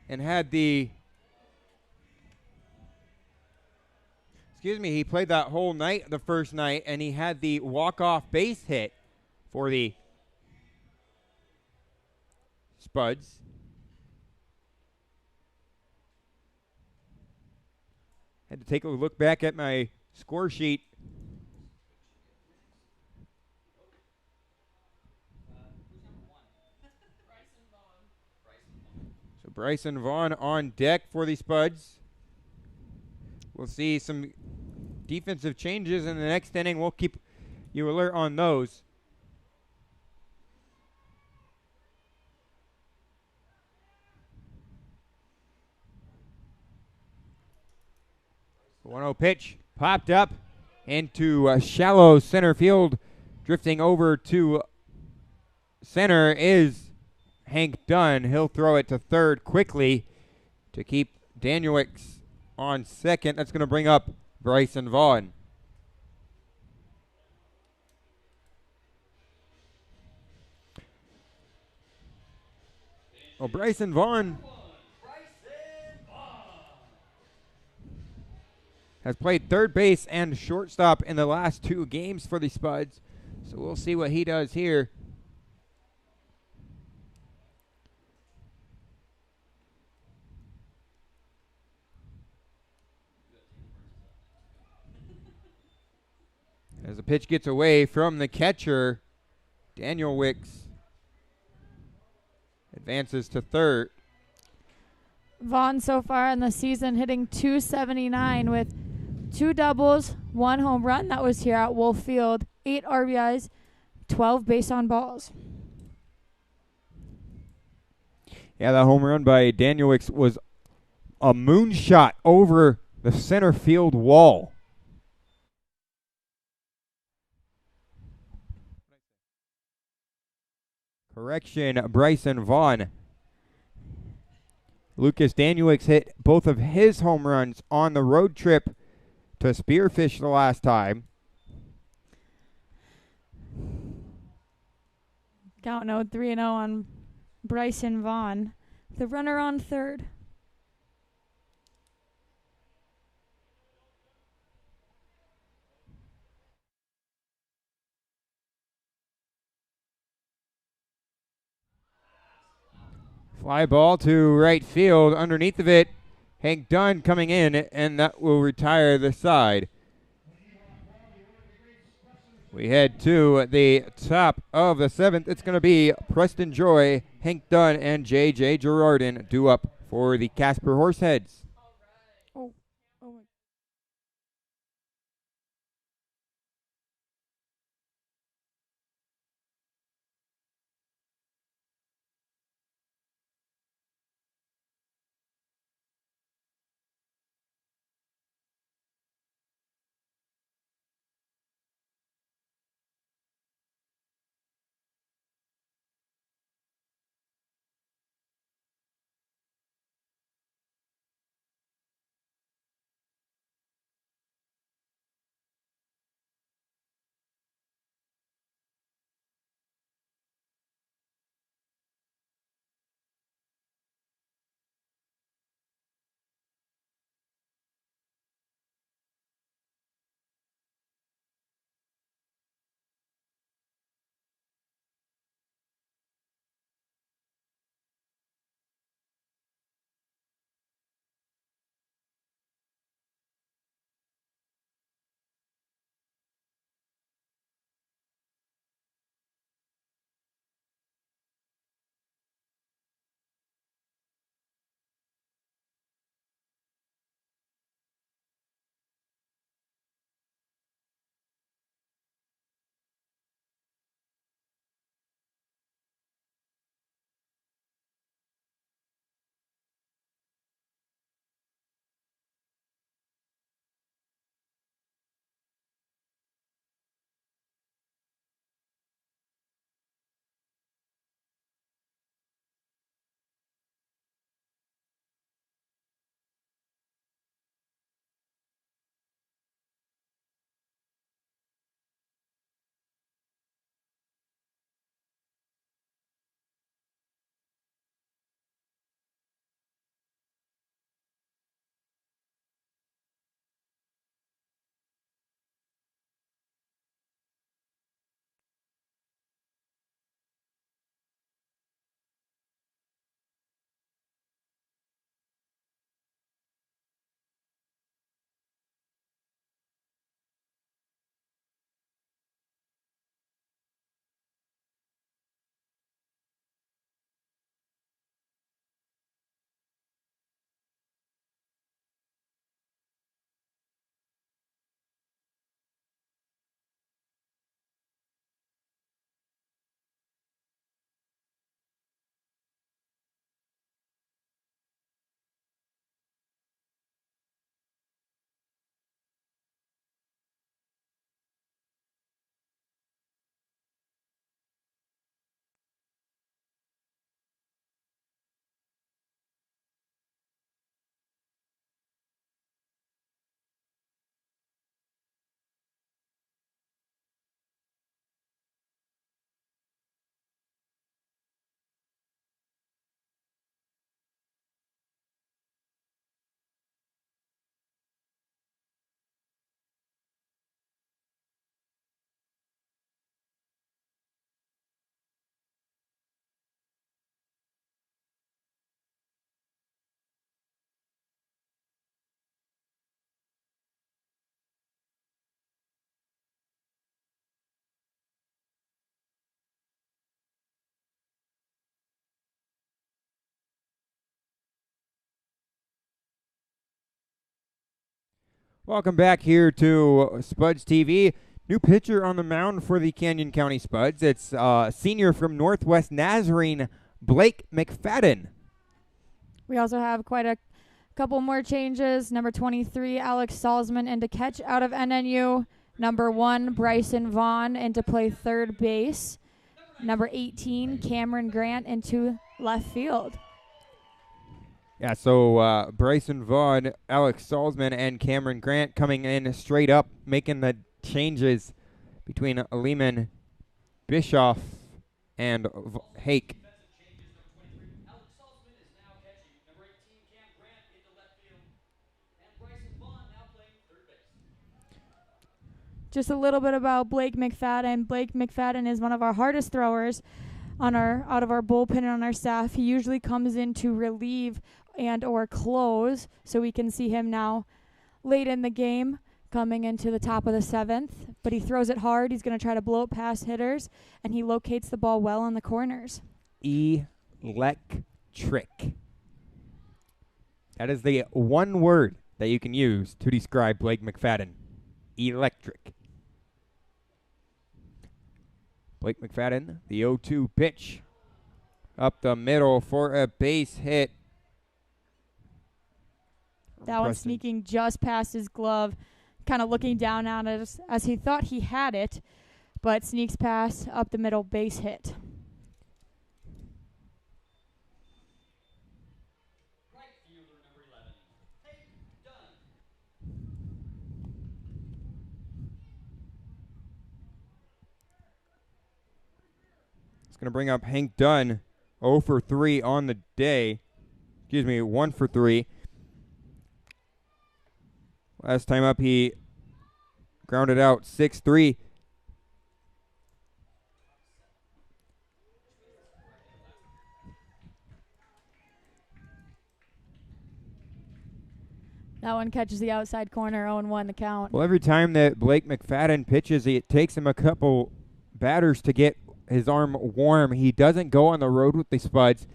and had he played that whole night the first night, and he had the walk-off base hit for the Spuds. Had to take a look back at my score sheet. So Bryson Vaughn on deck for the Spuds. We'll see some defensive changes in the next inning. We'll keep you alert on those. The 1-0 pitch popped up into shallow center field. Drifting over to center is Hank Dunn. He'll throw it to third quickly to keep Danielix on second. That's going to bring up Bryson Vaughn. Well, Bryson Vaughn has played third base and shortstop in the last 2 games for the Spuds. So we'll see what he does here. As the pitch gets away from the catcher, Daniel Wicks advances to third. Vaughn so far in the season hitting .279 with 2 doubles, 1 home run. That was here at Wolf Field. 8 RBIs, 12 base on balls. Yeah, that home run by Daniel Wicks was a moonshot over the center field wall. Correction, Bryson Vaughn. Lucas Danielix hit both of his home runs on the road trip to Spearfish the last time. Count note 3-0 on Bryson Vaughn. The runner on third. Fly ball to right field. Underneath of it, Hank Dunn coming in, and that will retire the side. We head to the top of the 7th. It's going to be Preston Joy, Hank Dunn, and J.J. Gerardin due up for the Casper Horseheads. Welcome back here to SpudsTV. New pitcher on the mound for the Canyon County Spuds. It's senior from Northwest Nazarene, Blake McFadden. We also have quite a couple more changes. Number 23, Alex Salzman into catch out of NNU. Number 1, Bryson Vaughn into play third base. Number 18, Cameron Grant into left field. Yeah, so Bryson Vaughn, Alex Salzman, and Cameron Grant coming in straight up, making the changes between Lehman, Bischoff, and Hake. Alex Salzman is now catching. Number 18, Cam Grant into left field. And Bryson Vaughn now playing third base. Just a little bit about Blake McFadden. Blake McFadden is one of our hardest throwers out of our bullpen and on our staff. He usually comes in to relieve and or close, so we can see him now late in the game coming into the top of the 7th, but he throws it hard. He's going to try to blow it past hitters, and he locates the ball well on the corners. Electric. That is the one word that you can use to describe Blake McFadden. Electric. Blake McFadden, the 0-2 pitch. Up the middle for a base hit. That one sneaking just past his glove, kind of looking down on it as he thought he had it, but sneaks past up the middle, base hit. Right fielder number 11, Hank Dunn. It's going to bring up Hank Dunn, 0 for 3 on the day. 1 for 3. Last time up, he grounded out 6-3. That one catches the outside corner, 0-1 the count. Well, every time that Blake McFadden pitches, it takes him a couple batters to get his arm warm. He doesn't go on the road with the Spuds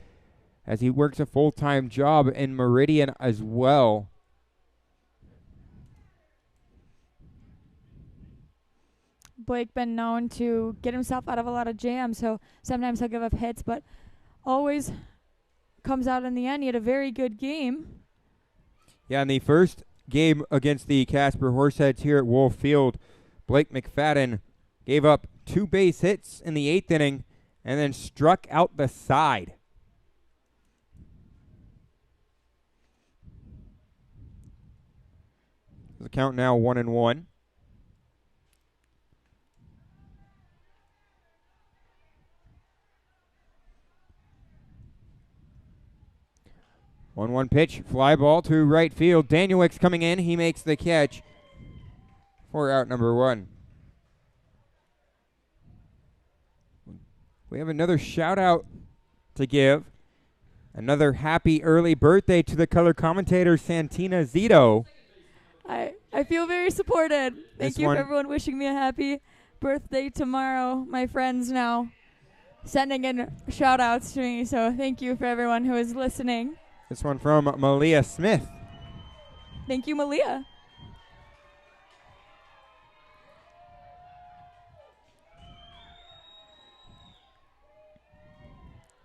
as he works a full-time job in Meridian as well. Blake been known to get himself out of a lot of jams, so sometimes he'll give up hits, but always comes out in the end. He had a very good game. Yeah, in the first game against the Casper Horseheads here at Wolf Field, Blake McFadden gave up 2 base hits in the 8th inning and then struck out the side. The count now 1-1. One pitch, fly ball to right field. Danielwick's coming in. He makes the catch for out number 1. We have another shout out to give. Another happy early birthday to the color commentator Santina Zito. I feel very supported. Thank you for everyone wishing me a happy birthday tomorrow. My friends now sending in shout outs to me, so thank you for everyone who is listening. This one from Malia Smith. Thank you, Malia.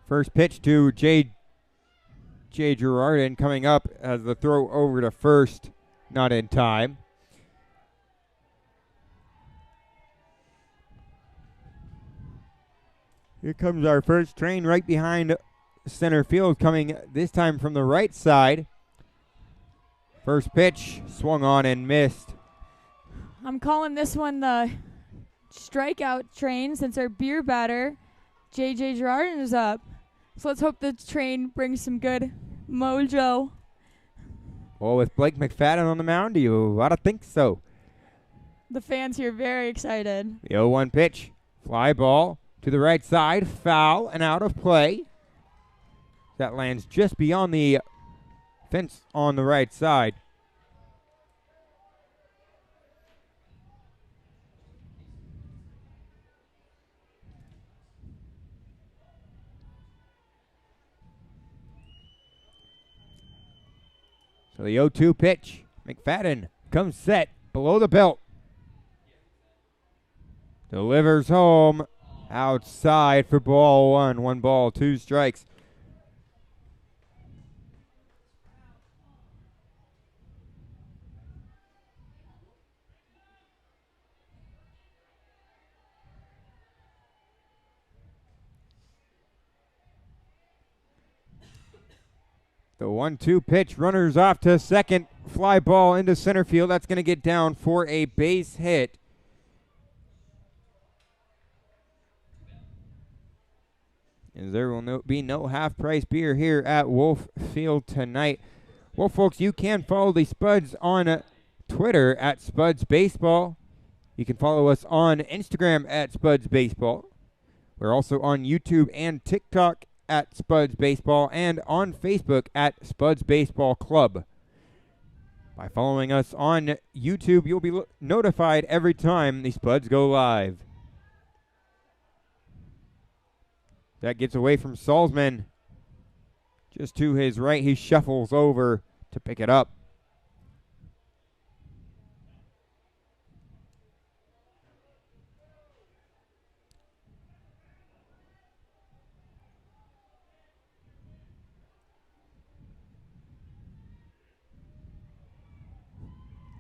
First pitch to J. Girardin coming up as the throw over to first, not in time. Here comes our first train right behind center field, coming this time from the right side. First pitch swung on and missed. I'm calling this one the strikeout train since our beer batter, J. Girardin, is up. So let's hope the train brings some good mojo. Well, with Blake McFadden on the mound, you ought to think so. The fans here very excited. The 0-1 pitch, fly ball to the right side, foul and out of play. That lands just beyond the fence on the right side. So the 0-2 pitch, McFadden comes set below the belt. Delivers home outside for ball one. 1 ball, 2 strikes. The 1-2 pitch, runners off to second, fly ball into center field. That's going to get down for a base hit. As there will be no half-price beer here at Wolf Field tonight. Well, folks, you can follow the Spuds on Twitter at SpudsBaseball. You can follow us on Instagram at SpudsBaseball. We're also on YouTube and TikTok at Spuds Baseball, and on Facebook at Spuds Baseball Club. By following us on YouTube, you'll be notified every time the Spuds go live. That gets away from Salzman. Just to his right, he shuffles over to pick it up.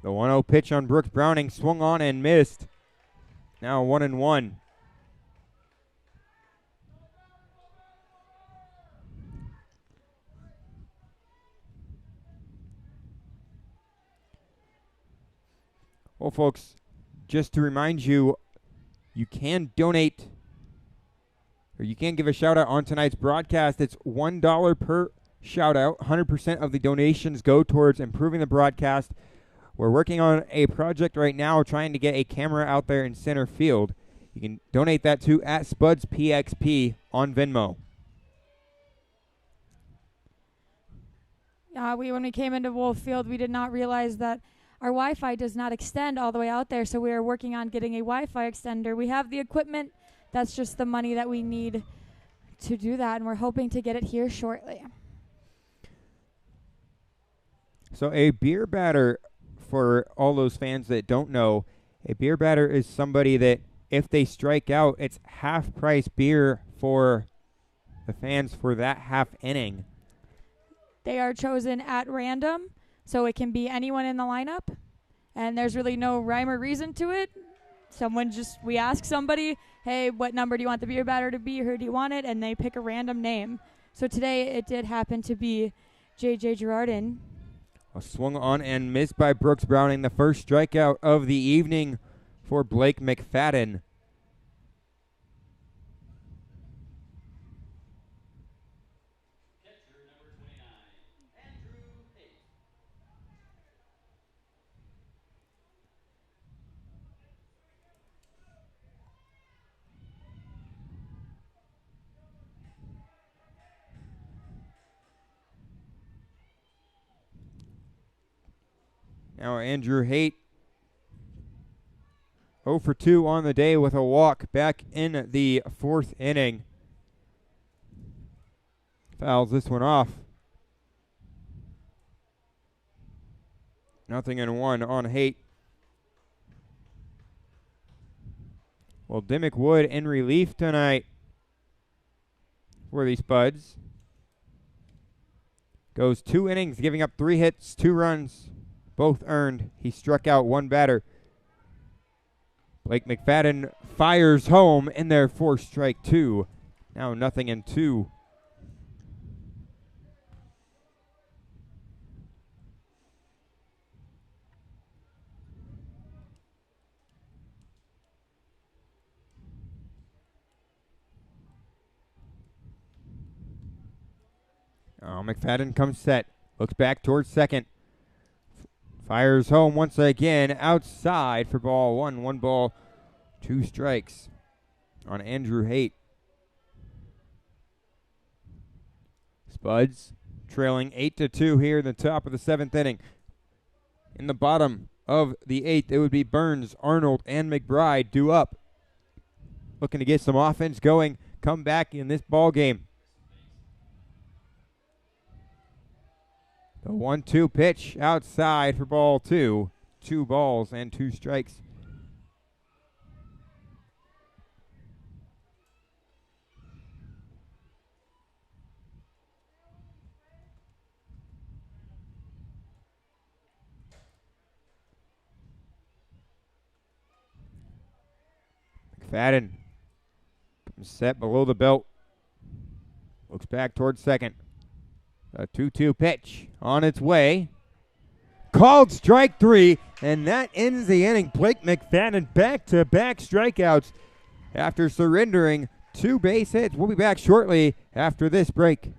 The 1-0 pitch on Brooks Browning swung on and missed. Now 1-1. Well, folks, just to remind you, you can donate, or you can give a shout out on tonight's broadcast. It's $1 per shout out. 100% of the donations go towards improving the broadcast. We're working on a project right now trying to get a camera out there in center field. You can donate that to at SpudsPXP on Venmo. When we came into Wolf Field, we did not realize that our Wi-Fi does not extend all the way out there, so we are working on getting a Wi-Fi extender. We have the equipment. That's just the money that we need to do that, and we're hoping to get it here shortly. So a beer batter, for all those fans that don't know, a beer batter is somebody that if they strike out, it's half price beer for the fans for that half inning. They are chosen at random, so it can be anyone in the lineup, and there's really no rhyme or reason to it. We ask somebody, hey, what number do you want the beer batter to be, who do you want it, and they pick a random name. So today it did happen to be J.J. Girardin. A swung on and missed by Brooks Browning, the first strikeout of the evening for Blake McFadden. Catcher number 29, Andrew Haight. Now Andrew Haight 0 for 2 on the day with a walk back in the 4th inning. Fouls this one off. 0-1 on Haight. Well, Dimmick Wood in relief tonight for the Spuds. Goes 2 innings, giving up 3 hits, 2 runs, both earned. He struck out 1 batter. Blake McFadden fires home in their 4th strike 2. Now 0-2. McFadden comes set. Looks back towards second. Fires home once again outside for ball 1. 1 ball, 2 strikes on Andrew Haight. Spuds trailing 8-2 here in the top of the 7th inning. In the bottom of the 8th, it would be Burns, Arnold, and McBride due up. Looking to get some offense going, come back in this ball game. The 1-2 pitch outside for ball 2. 2 balls and 2 strikes. McFadden set below the belt. Looks back towards second. A 2-2 pitch on its way. Called strike 3, and that ends the inning. Blake McFadden back-to-back strikeouts after surrendering 2 base hits. We'll be back shortly after this break.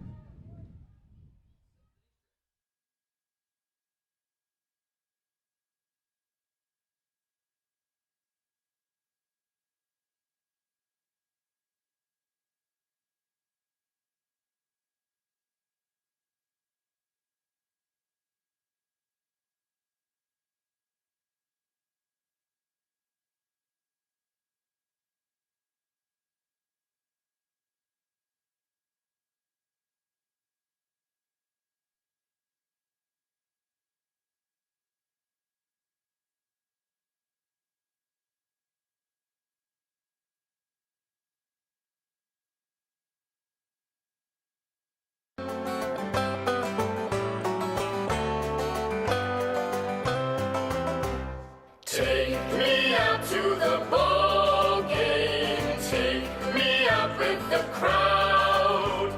Take me out to the ball game. Take me out with the crowd.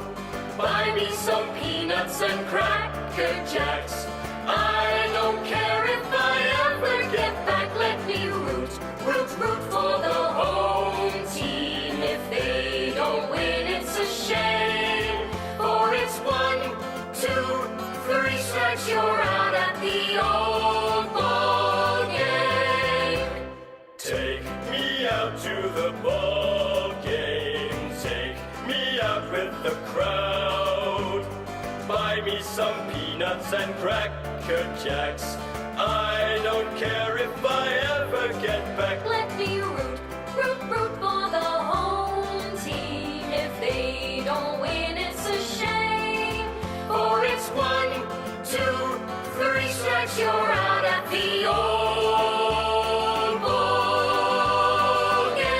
Buy me some peanuts and Cracker Jacks. I don't care if I ever get back. Let me root for the home team. If they don't win, it's a shame. For it's 1, 2, 3 strikes, you're out at the old ball game. Take me out to the ball game. Take me out with the crowd. Buy me some peanuts and Cracker Jacks. I don't care if I ever get back. Let me root for the home team. If they don't win, it's a shame. For it's 1, 2, 3 strikes, you're out at the old ball game.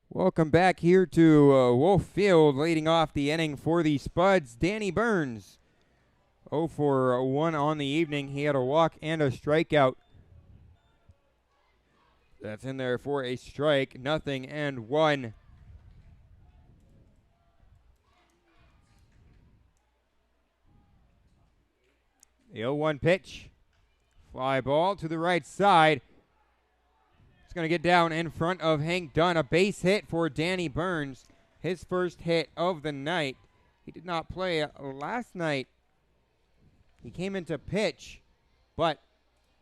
Welcome back here to Wolf Field. Leading off the inning for the Spuds, Danny Burns. 0 for 1 on the evening. He had a walk and a strikeout. That's in there for a strike. 0-1. The 0-1 pitch. Fly ball to the right side. Going to get down in front of Hank Dunn. A base hit for Danny Burns. His first hit of the night. He did not play last night. He came into pitch, but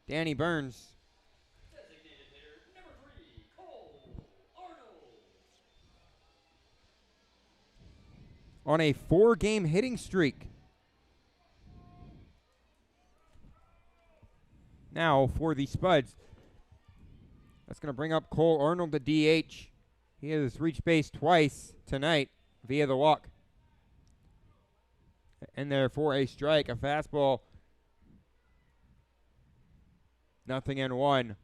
Danny Burns. Designated hitter number 3, Cole Arnold. On a 4-game hitting streak. Now for the Spuds. That's going to bring up Cole Arnold, the DH. He has reached base twice tonight via the walk. And there for a strike, a fastball. 0-1.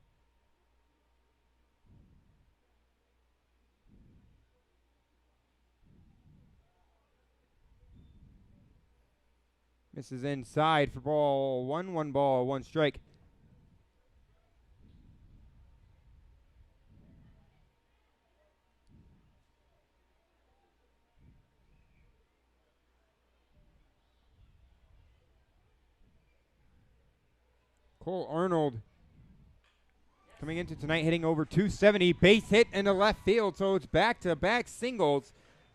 Misses inside for ball 1. 1 ball, 1 strike. Cole Arnold coming into tonight hitting over 270. Base hit into left field, so it's back-to-back singles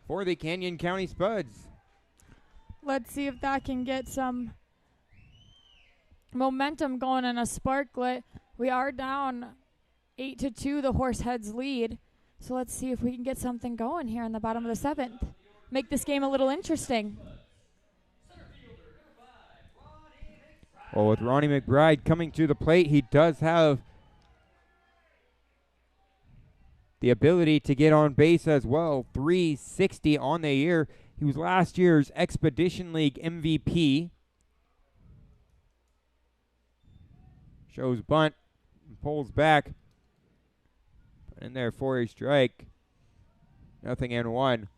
for the Canyon County Spuds. Let's see if that can get some momentum going and a sparklet We are down 8-2, the Horseheads lead. So let's see if we can get something going here in the bottom of the 7th. Make this game a little interesting. Well, with Ronnie McBride coming to the plate, he does have the ability to get on base as well. 360 on the year. He was last year's Expedition League MVP. Shows bunt, pulls back. In there for a strike. 0-1.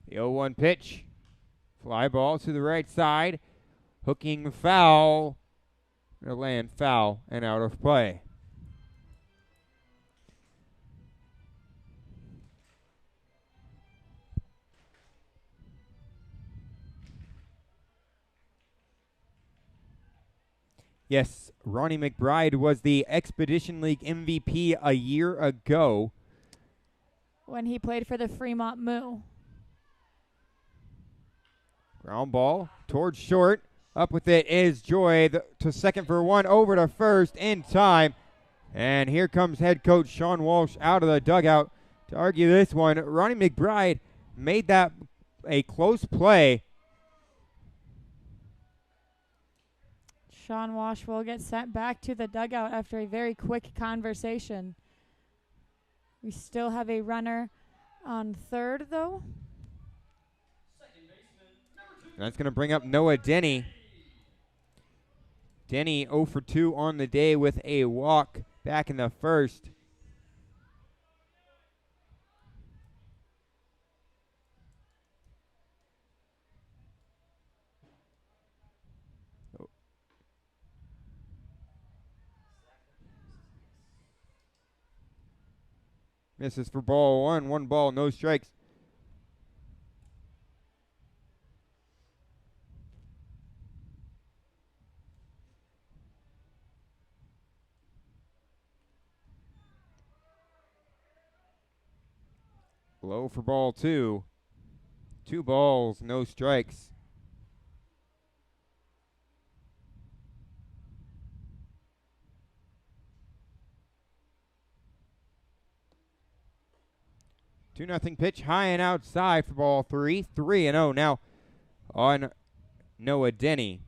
The 0-1 pitch. Fly ball to the right side. Hooking foul. Gonna land foul and out of play. Yes, Ronnie McBride was the Expedition League MVP a year ago. When he played for the Fremont Moo. Ground ball towards short. Up with it is Joy to second for one, over to first in time. And here comes head coach Sean Walsh out of the dugout to argue this one. Ronnie McBride made that a close play. Sean Walsh will get sent back to the dugout after a very quick conversation. We still have a runner on third, though. That's going to bring up Noah Denny. Denny 0 for 2 on the day with a walk back in the first. Misses for ball one. 1 ball, no strikes. Low for ball 2. 2 balls, no strikes. Two nothing pitch, high and outside for ball 3. 3-0 now on Noah Denny.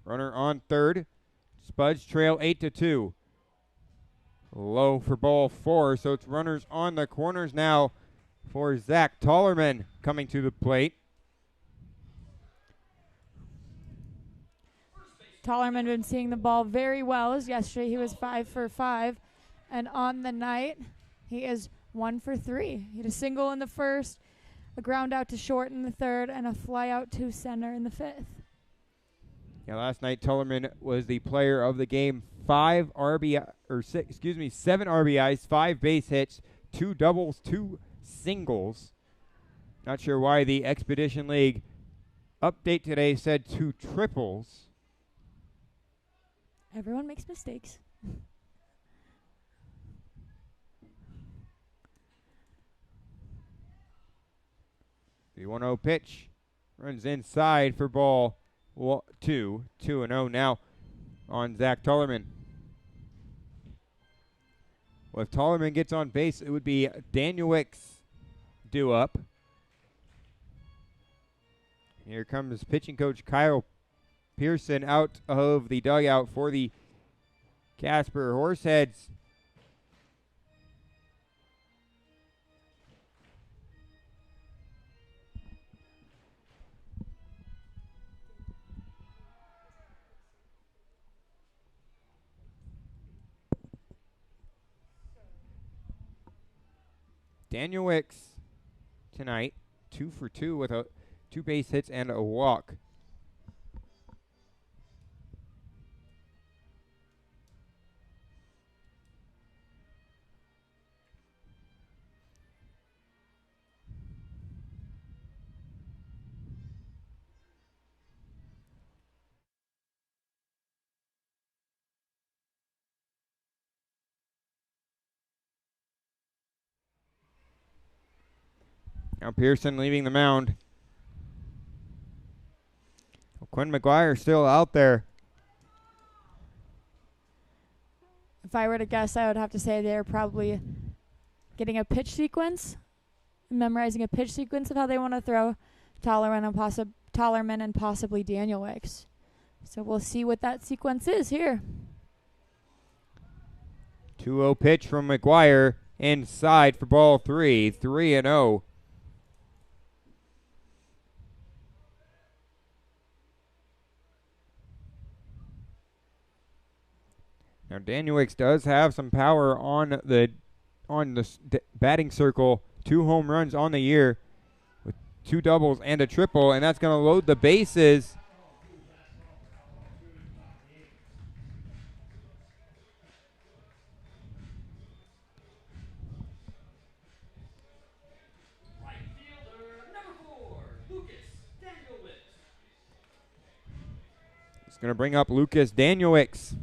Runner on third. Spuds trail 8-2. Low for ball 4, so it's runners on the corners now for Zach Tollerman coming to the plate. Tollerman been seeing the ball very well. As yesterday he was 5 for 5, and on the night he is 1 for 3. He had a single in the first, a ground out to short in the third, and a fly out to center in the fifth. Yeah, last night Tollerman was the player of the game. 7 RBIs, 5 base hits, 2 doubles, 2 singles. Not sure why the Expedition League update today said 2 triples. Everyone makes mistakes. The 1-0 pitch runs inside for ball 2. 2-0 now on Zach Tollerman. Well, if Tollerman gets on base, it would be Daniel Wicks due up. Here comes pitching coach Kyle Pearson out of the dugout for the Casper Horseheads. Daniel Wicks tonight, 2 for 2 with 2 base hits and a walk. Now Pearson leaving the mound. Quinn McGuire still out there. If I were to guess, I would have to say they're probably getting a pitch sequence, memorizing a pitch sequence of how they want to throw Tollerman and possibly Daniel Wicks. So we'll see what that sequence is here. 2-0 pitch from McGuire inside for ball 3. 3-0. Now Daniel Wicks does have some power on the batting circle. 2 home runs on the year with 2 doubles and a triple, and that's going to load the bases. Right fielder, number 4, Lucas Danielewicz. It's going to bring up Lucas Danielewicz.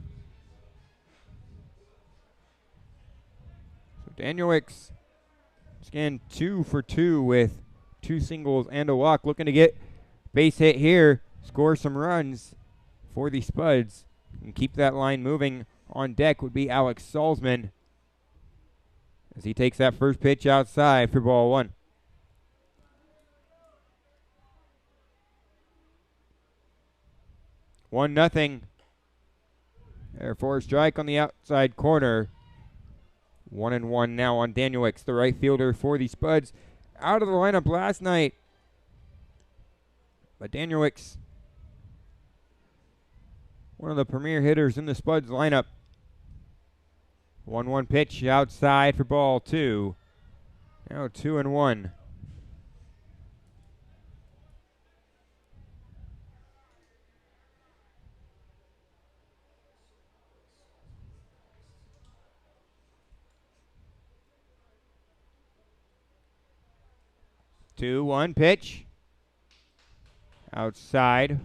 So Danielewicz again 2 for 2 with 2 singles and a walk. Looking to get base hit here, score some runs for the Spuds, and keep that line moving. On deck would be Alex Salzman as he takes that first pitch outside for ball 1. 1-0. There for a strike on the outside corner. 1-1 now on Danielewicz, the right fielder for the Spuds. Out of the lineup last night. But Danielewicz, one of the premier hitters in the Spuds lineup. 1-1 pitch outside for ball 2. Now 2-1. Two, 1 pitch. Outside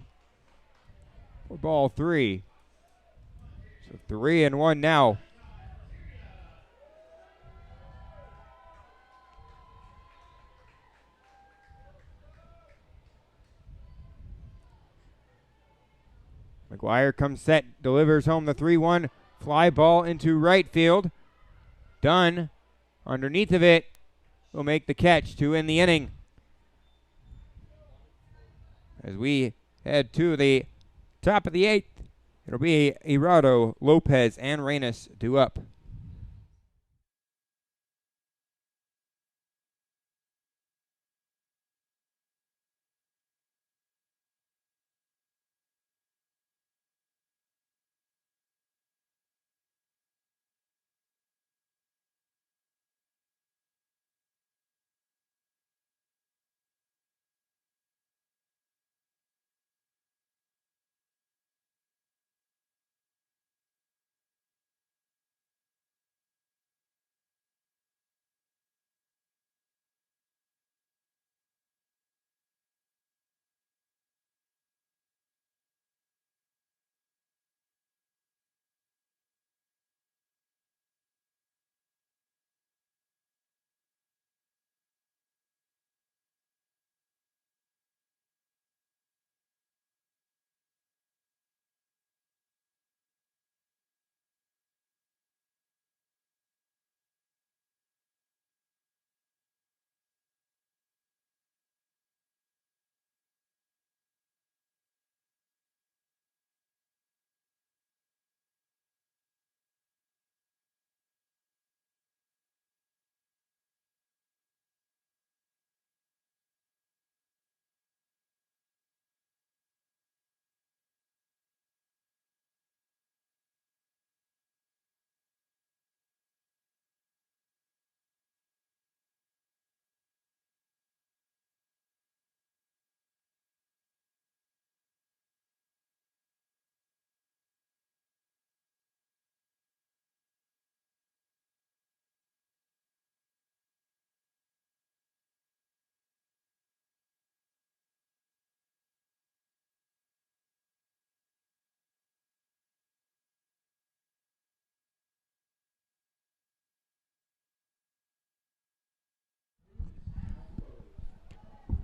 for ball 3. So 3-1 now. McGuire comes set, delivers home the 3-1. Fly ball into right field. Dunn underneath of it will make the catch to end the inning. As we head to the top of the 8th, it'll be Irado, Lopez, and Reynes due up.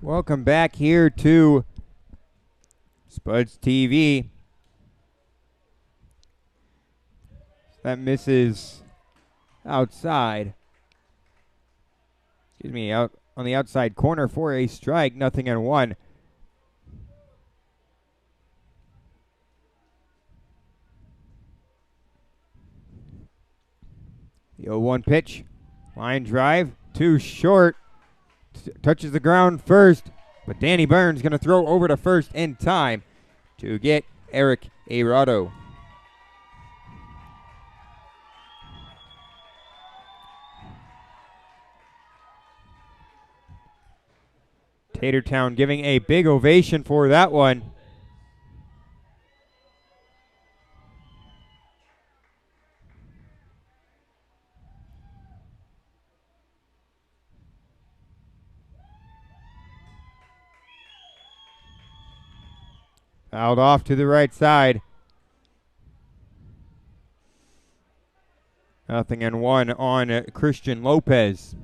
Welcome back here to SpudsTV. That misses outside. Excuse me, out on the outside corner for a strike, 0-1. The 0-1 pitch. Line drive, too short. Touches the ground first, but Danny Burns going to throw over to first in time to get Eric Arado. Tatertown giving a big ovation for that one. Fouled off to the right side. 0-1 on Christian Lopez.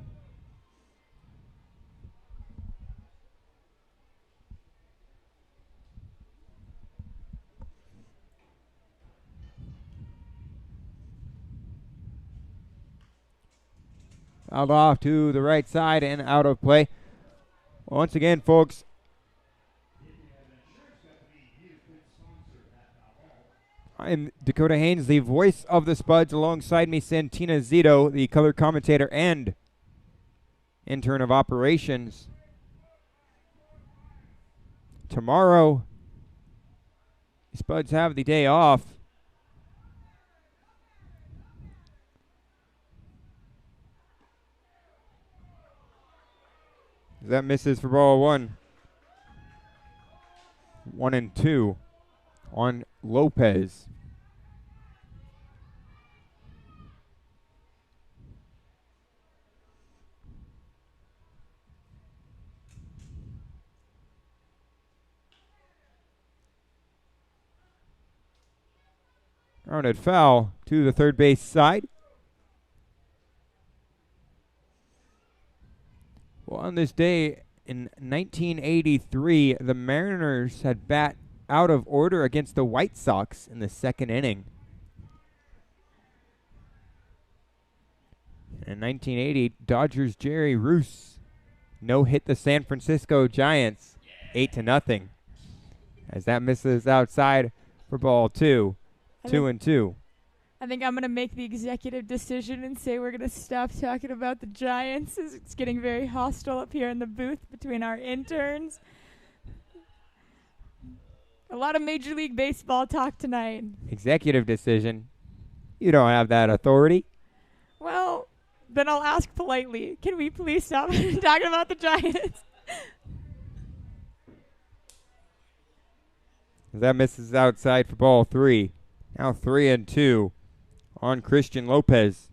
Fouled off to the right side and out of play. Once again, folks, I'm Dakota Haynes, the voice of the Spuds. Alongside me, Santina Zito, the color commentator and intern of operations. Tomorrow, the Spuds have the day off. That misses for ball one. 1-2 on Lopez. Grounded foul to the third base side. Well, on this day in 1983, the Mariners had bat out of order against the White Sox in the second inning. In 1980, Dodgers' Jerry Roos no-hit the San Francisco Giants 8-0. As that misses outside for ball two. 2-2. I think I'm going to make the executive decision and say we're going to stop talking about the Giants. It's getting very hostile up here in the booth between our interns. A lot of Major League Baseball talk tonight. Executive decision. You don't have that authority. Well, then I'll ask politely. Can we please stop talking about the Giants? That misses outside for ball three. Now 3-2 on Christian Lopez.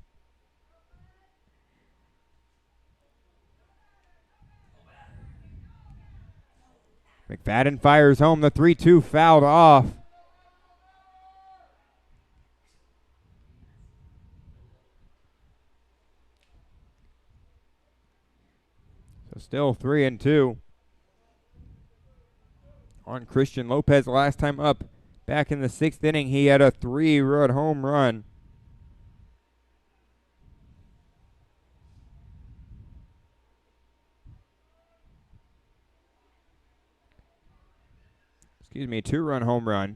McFadden fires home. The 3-2 fouled off. So still 3-2 on Christian Lopez. Last time up back in the sixth inning, he had a 3-run home run. Excuse me, 2-run home run.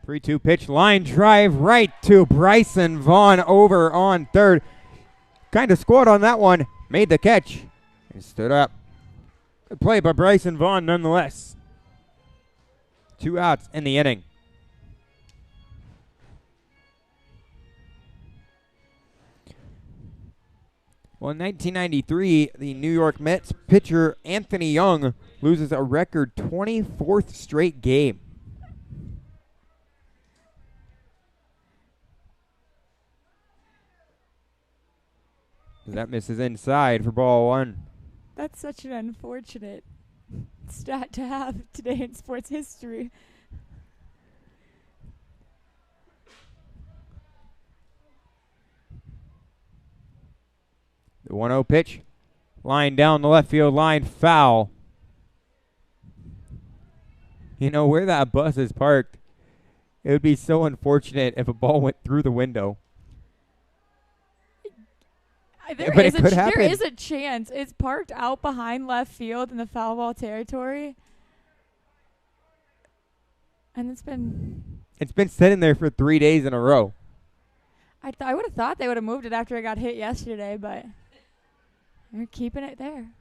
Three-two pitch, line drive right to Bryson Vaughn over on third. Kind of squat on that one, made the catch and stood up. Good play by Bryson Vaughn nonetheless. 2 outs in the inning. Well, in 1993, the New York Mets pitcher Anthony Young loses a record 24th straight game. That misses inside for ball one. That's such an unfortunate stat to have today in sports history. The 1-0 pitch. Line down the left field line. Foul. You know, where that bus is parked, it would be so unfortunate if a ball went through the window. There But is it could happen. There is a chance. It's parked out behind left field in the foul ball territory. And it's been sitting there for 3 days in a row. I would have thought they would have moved it after it got hit yesterday, but they're keeping it there.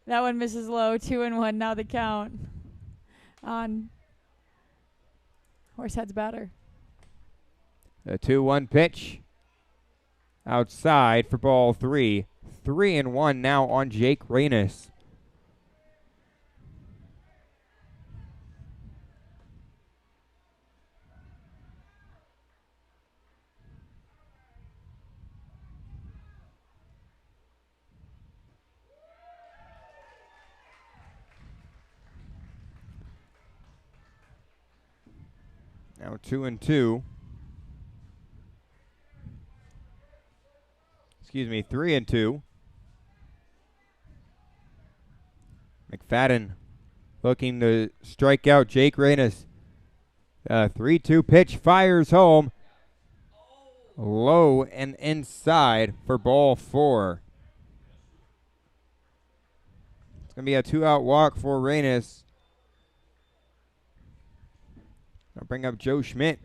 That one misses low, 2-1. Now the count on Horsehead's batter. The 2-1 pitch. Outside for ball 3. 3-1 now on Jake Reynes. Now 2-2. Excuse me, 3-2. McFadden looking to strike out Jake Reynes. 3-2 pitch fires home. Low and inside for ball 4. It's going to be a 2-out walk for Reynes. I'll bring up Joe Schmidt.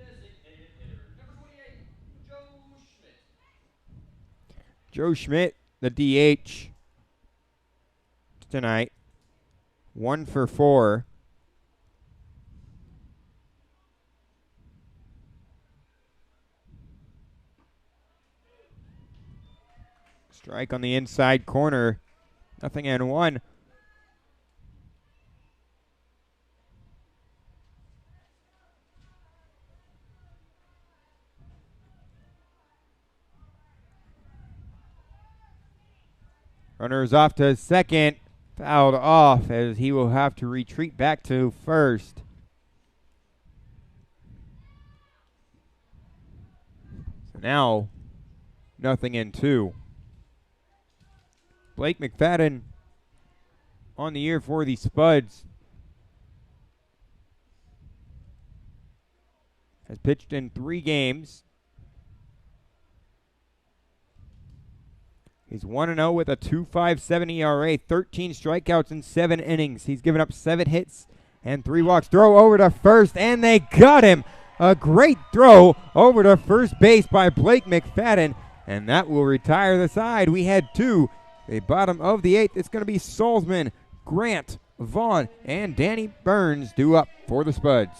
Joe Schmidt, the DH tonight. 1 for 4. Strike on the inside corner. 0-1. Runner is off to second. Fouled off as he will have to retreat back to first. So now, 0-2. Blake McFadden on the year for the Spuds. Has pitched in 3 games. He's 1-0 with a 2.57 ERA, 13 strikeouts in 7 innings. He's given up 7 hits and 3 walks. Throw over to first, and they got him. A great throw over to first base by Blake McFadden, and that will retire the side. We had 2. The bottom of the 8th, it's going to be Salzman, Grant, Vaughn, and Danny Burns due up for the Spuds.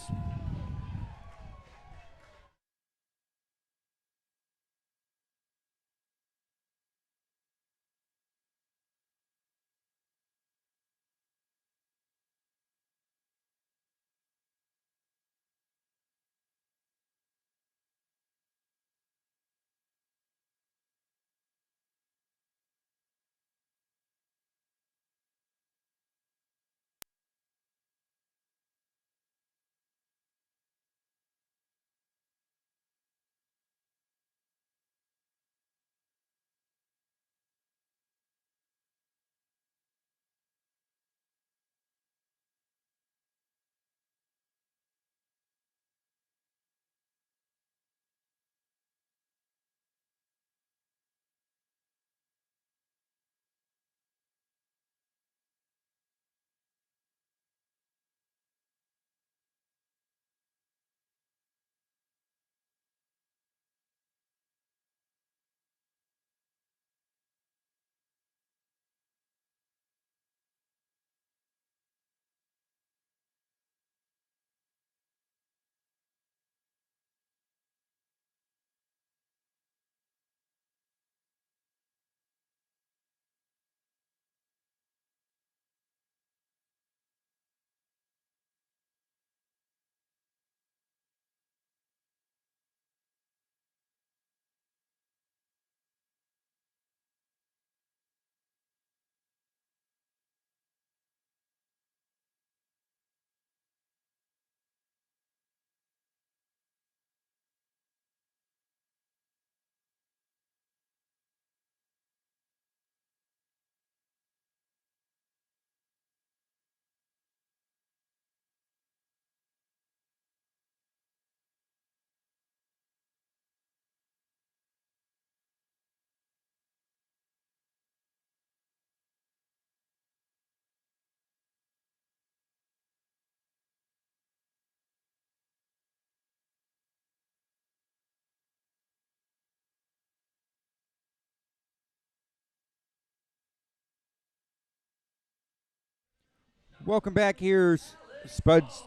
Welcome back. Here's Spuds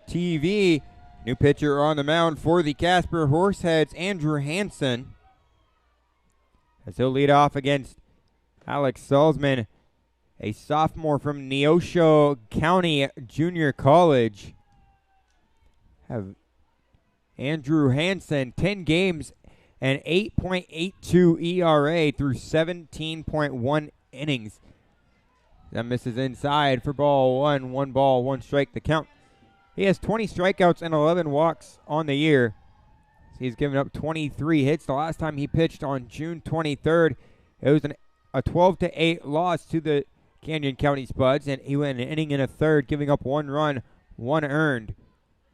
TV. New pitcher on the mound for the Casper Horseheads, Andrew Hansen, as he'll lead off against Alex Salzman, a sophomore from Neosho County Junior College. Have Andrew Hansen, 10 games and 8.82 ERA through 17.1 innings. That misses inside for ball one. 1 ball, 1 strike the count. He has 20 strikeouts and 11 walks on the year. He's given up 23 hits. The last time he pitched on June 23rd, it was a 12-8 loss to the Canyon County Spuds, and he went an inning and a third, giving up 1 run, 1 earned.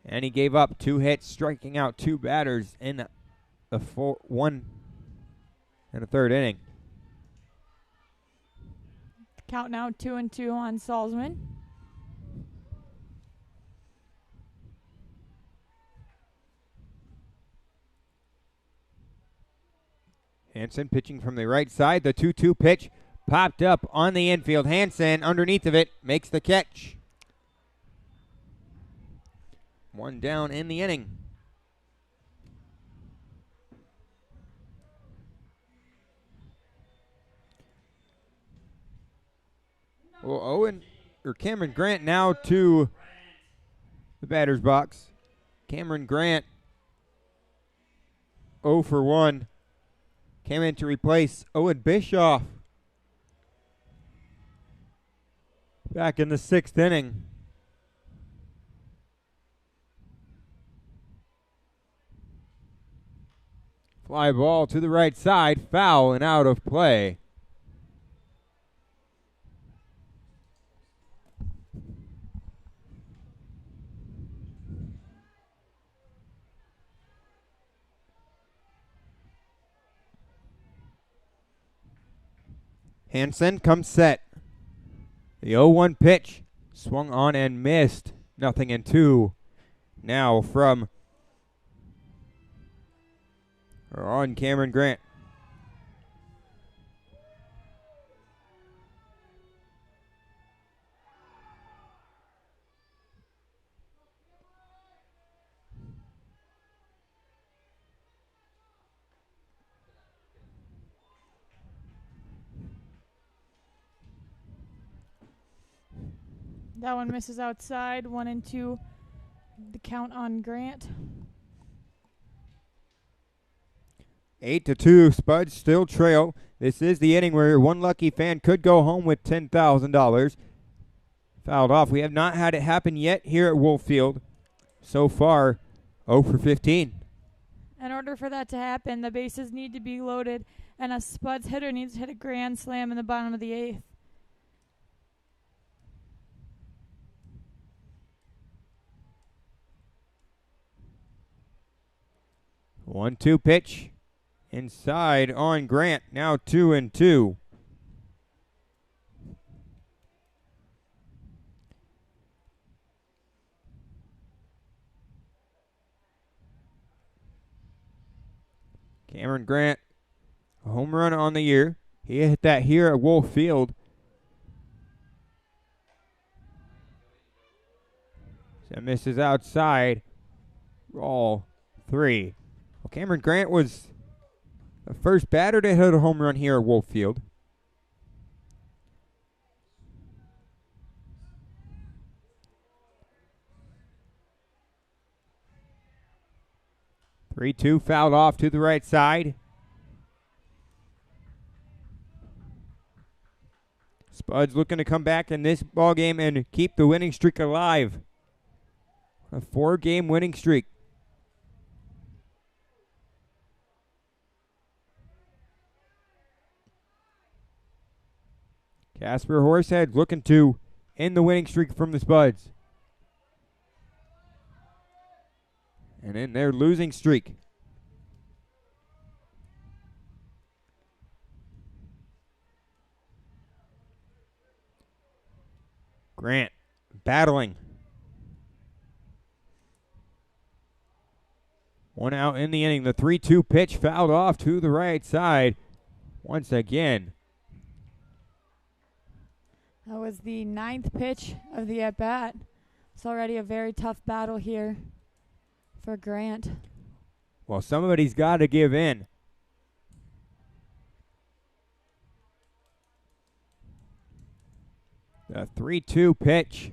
And he gave up 2 hits, striking out 2 batters in the 1 and a third inning. Count now 2-2 on Salzman. Hansen pitching from the right side. The 2-2 pitch popped up on the infield. Hansen underneath of it makes the catch. 1 down in the inning. Well, Cameron Grant now to the batter's box. Cameron Grant 0 for 1. Came in to replace Owen Bischoff back in the 6th inning. Fly ball to the right side, foul and out of play. Hansen comes set. The 0-1 pitch swung on and missed. 0-2. Now from on Cameron Grant. That one misses outside. 1-2. The count on Grant. 8-2. Spuds still trail. This is the inning where one lucky fan could go home with $10,000. Fouled off. We have not had it happen yet here at Wolf Field. So far, 0 for 15. In order for that to happen, the bases need to be loaded, and a Spuds hitter needs to hit a grand slam in the bottom of the 8th. One-two pitch inside on Grant. Now 2-2. Cameron Grant, a home run on the year. He hit that here at Wolf Field. That misses outside. Ball 3. Well, Cameron Grant was the first batter to hit a home run here at Wolf Field. Three-two fouled off to the right side. Spuds looking to come back in this ball game and keep the winning streak alive. A 4-game winning streak. Casper Horsehead looking to end the winning streak from the Spuds. And in their losing streak. Grant battling. 1 out in the inning. The 3-2 pitch fouled off to the right side once again. That was the 9th pitch of the at-bat. It's already a very tough battle here for Grant. Well, somebody's got to give in. The 3-2 pitch.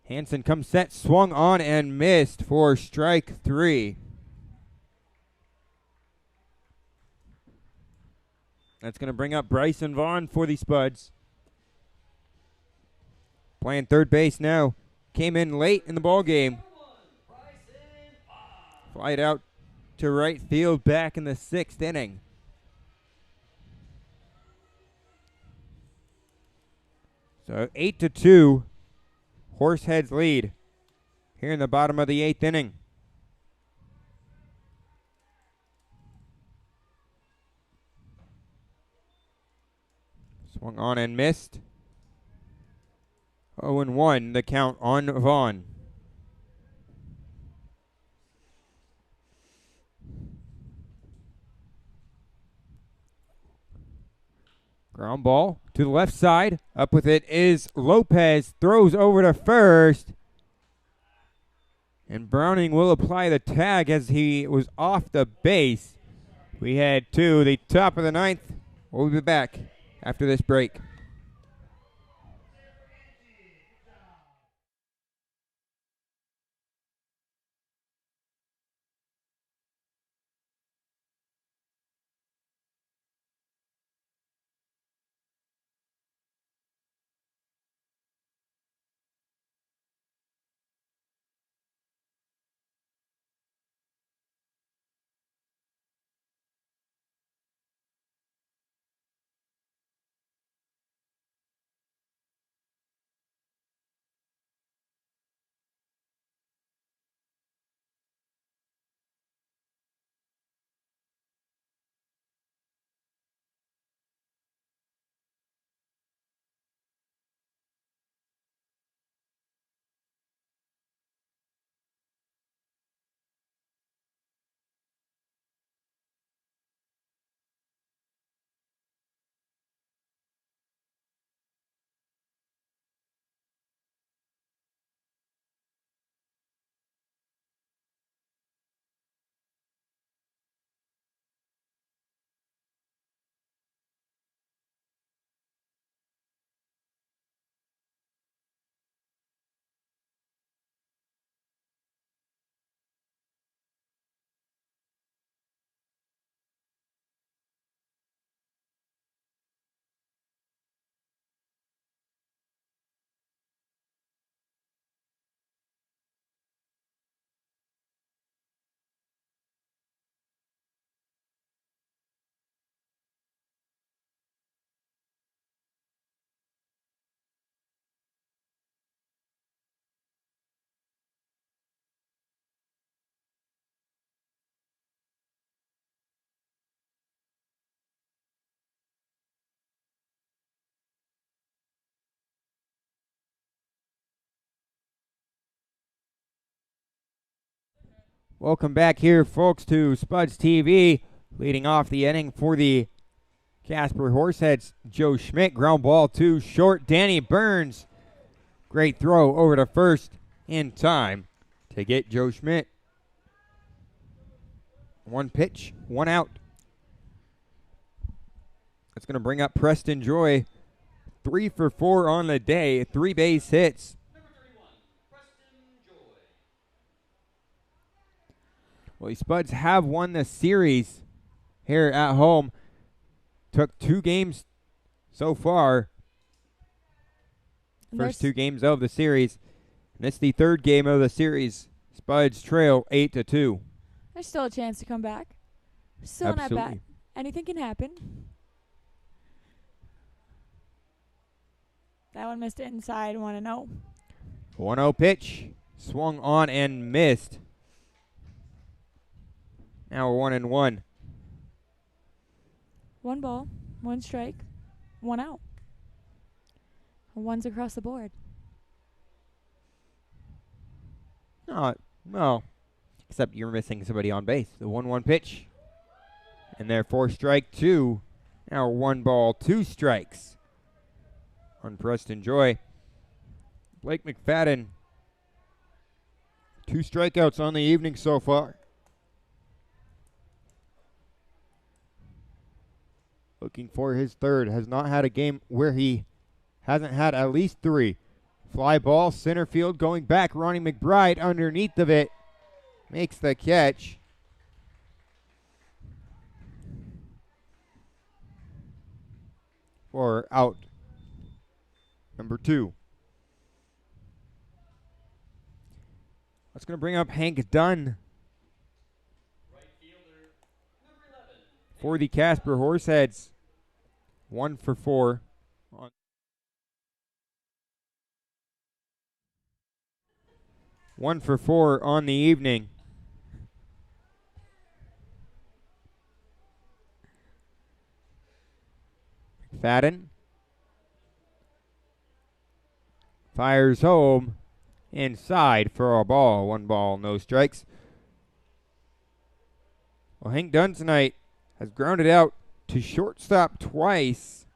Hansen comes set, swung on and missed for strike 3. That's going to bring up Bryson Vaughn for the Spuds. Playing third base now. Came in late in the ball game. Fly it out to right field back in the 6th inning. So 8-2. Horseheads lead here in the bottom of the 8th inning. Swung on and missed. 0-1, the count on Vaughn. Ground ball to the left side. Up with it is Lopez. Throws over to first. And Browning will apply the tag as he was off the base. We head to the top of the 9th. We'll be back after this break. Welcome back here, folks, to SpudsTV. Leading off the inning for the Casper Horseheads, Joe Schmidt. Ground ball to short, Danny Burns. Great throw over to first in time to get Joe Schmidt. 1 pitch, 1 out. That's going to bring up Preston Joy. 3 for 4 on the day, 3 base hits. Well, the Spuds have won the series here at home. Took 2 games so far. First 2 games of the series. And it's the 3rd game of the series. Spuds trail 8-2. There's still a chance to come back. Still not bad. Anything can happen. That one missed it inside. 1-0. 1-0 pitch. Swung on and missed. Now we're 1-1. 1 ball, 1 strike, 1 out. 1's across the board. No. Except you're missing somebody on base. The 1-1 pitch. And therefore strike 2. Now 1 ball, 2 strikes on Preston Joy. Blake McFadden, 2 strikeouts on the evening so far. Looking for his third. Has not had a game where he hasn't had at least 3. Fly ball, center field, going back. Ronnie McBride underneath of it. Makes the catch. For out number 2. That's going to bring up Hank Dunn for the Casper Horseheads. 1 for 4. 1 for 4 on the evening. McFadden fires home inside for a ball. 1 ball, no strikes. Well, Hank Dunn tonight has grounded out to shortstop twice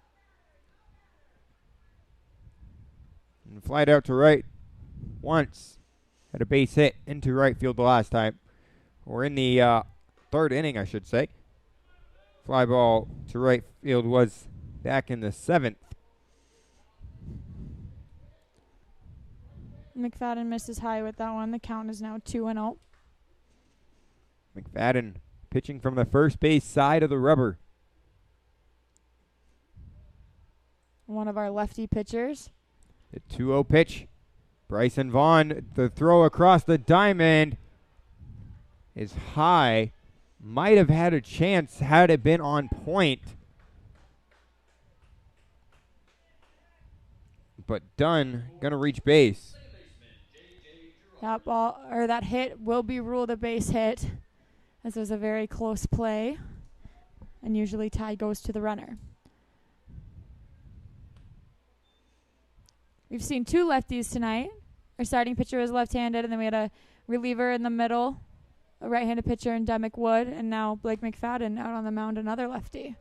and flied out to right once. Had a base hit into right field the last time. Or in the 3rd inning, I should say. Fly ball to right field was back in the 7th. McFadden misses high with that one. The count is now 2-0. McFadden pitching from the first base side of the rubber. One of our lefty pitchers. The 2-0 pitch. Bryson Vaughn, the throw across the diamond is high. Might have had a chance had it been on point. But Dunn gonna reach base. That hit will be ruled a base hit, as it was a very close play, and usually tie goes to the runner. We've seen 2 lefties tonight. Our starting pitcher was left-handed, and then we had a reliever in the middle, a right-handed pitcher in Demick Wood, and now Blake McFadden out on the mound, another lefty.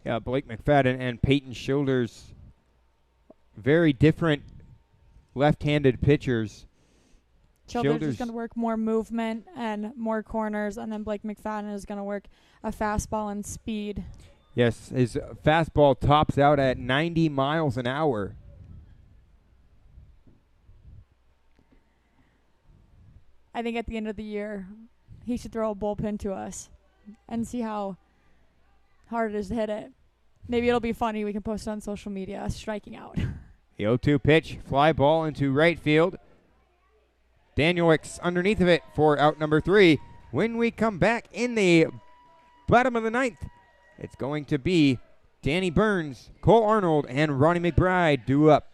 Yeah, Blake McFadden and Peyton Childers, very different left-handed pitchers. Childers is going to work more movement and more corners, and then Blake McFadden is going to work a fastball and speed. Yes, his fastball tops out at 90 miles an hour. I think at the end of the year, he should throw a bullpen to us and see how hard it is to hit it. Maybe it'll be funny. We can post it on social media, us striking out. The 0-2 pitch, fly ball into right field. Danielwick's underneath of it for out number 3. When we come back in the bottom of the 9th, it's going to be Danny Burns, Cole Arnold, and Ronnie McBride due up.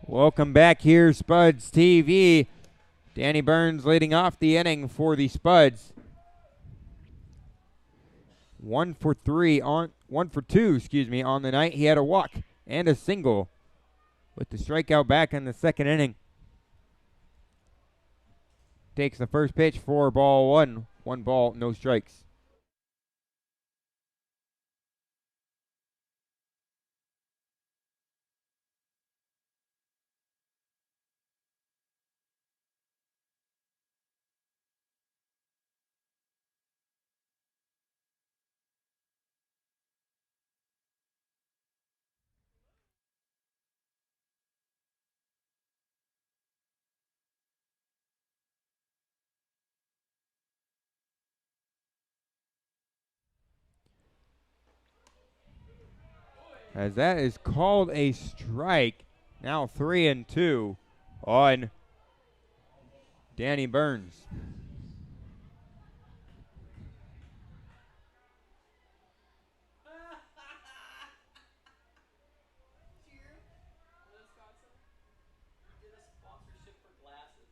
Welcome back here, Spuds TV. Danny Burns leading off the inning for the Spuds. 1 for 2, on the night. He had a walk and a single with the strikeout back in the second inning. Takes the first pitch for ball one. 1 ball, no strikes. As that is called a strike. Now 3-2 on Danny Burns. Get a sponsorship for glasses.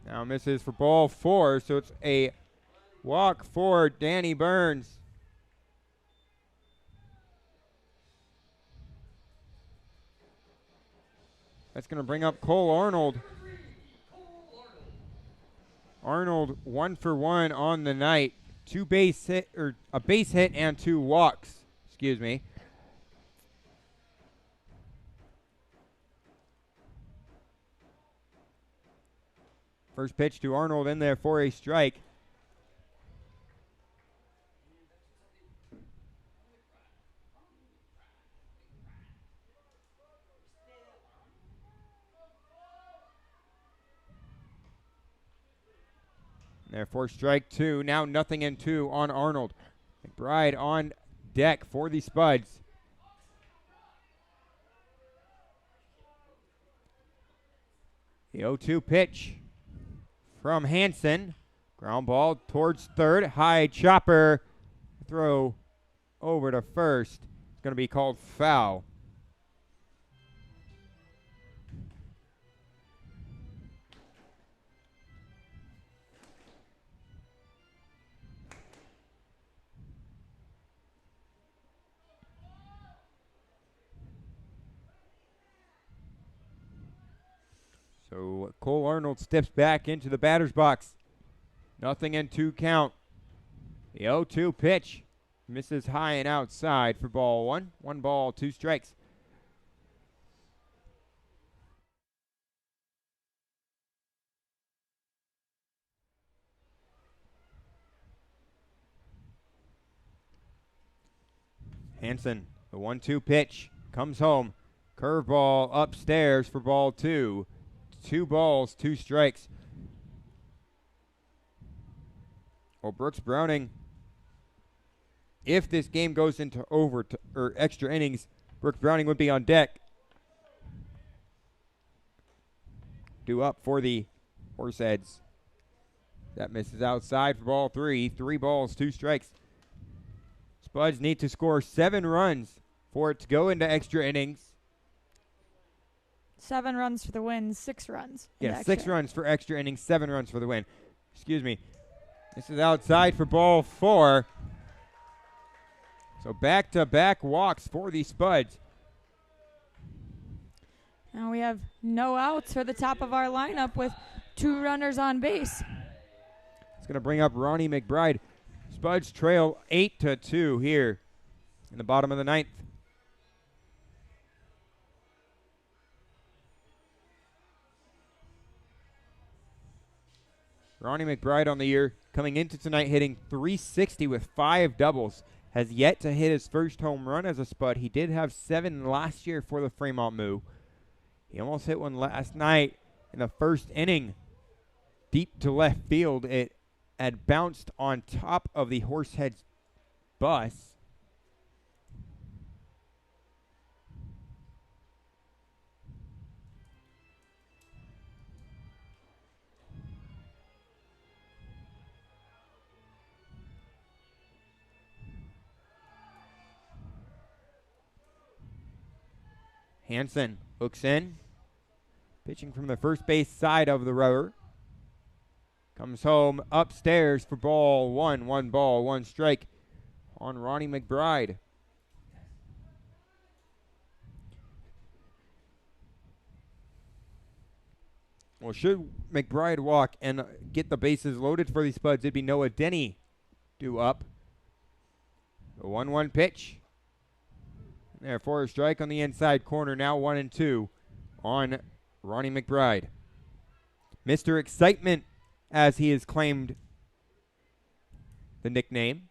Now misses for ball 4, so it's a walk for Danny Burns. That's going to bring up Cole Arnold. Arnold 1 for 1 on the night. A base hit and 2 walks. Excuse me. First pitch to Arnold in there for a strike. Therefore, strike 2. Now 0-2 on Arnold. McBride on deck for the Spuds. The 0-2 pitch from Hansen. Ground ball towards third. High chopper. Throw over to first. It's going to be called foul. So Cole Arnold steps back into the batter's box. 0-2 count. The 0-2 pitch misses high and outside for ball 1. 1 ball, 2 strikes. Hansen, the 1-2 pitch comes home. Curveball upstairs for ball 2. 2 balls, 2 strikes. Well, Brooks Browning, if this game goes into or extra innings, Brooks Browning would be on deck. Due up for the Horseheads. That misses outside for ball 3. 3 balls, 2 strikes. Spuds need to score 7 runs for it to go into extra innings. 7 runs for the win, 6 runs. Yeah, 6 runs for extra innings, 7 runs for the win. Excuse me. This is outside for ball 4. So back-to-back walks for the Spuds. Now we have no outs for the top of our lineup with 2 runners on base. It's going to bring up Ronnie McBride. Spuds trail 8-2 here in the bottom of the 9th. Ronnie McBride on the year, coming into tonight hitting .360 with 5 doubles. Has yet to hit his first home run as a Spud. He did have 7 last year for the Fremont Moo. He almost hit one last night in the first inning. Deep to left field. It had bounced on top of the Horseheads bus. Hansen hooks in. Pitching from the first base side of the rower. Comes home upstairs for ball one. 1 ball, 1 strike on Ronnie McBride. Well, should McBride walk and get the bases loaded for these Spuds, it'd be Noah Denny due up. The 1-1 pitch. There for a strike on the inside corner. Now 1-2 on Ronnie McBride. Mr. Excitement, as he has claimed the nickname.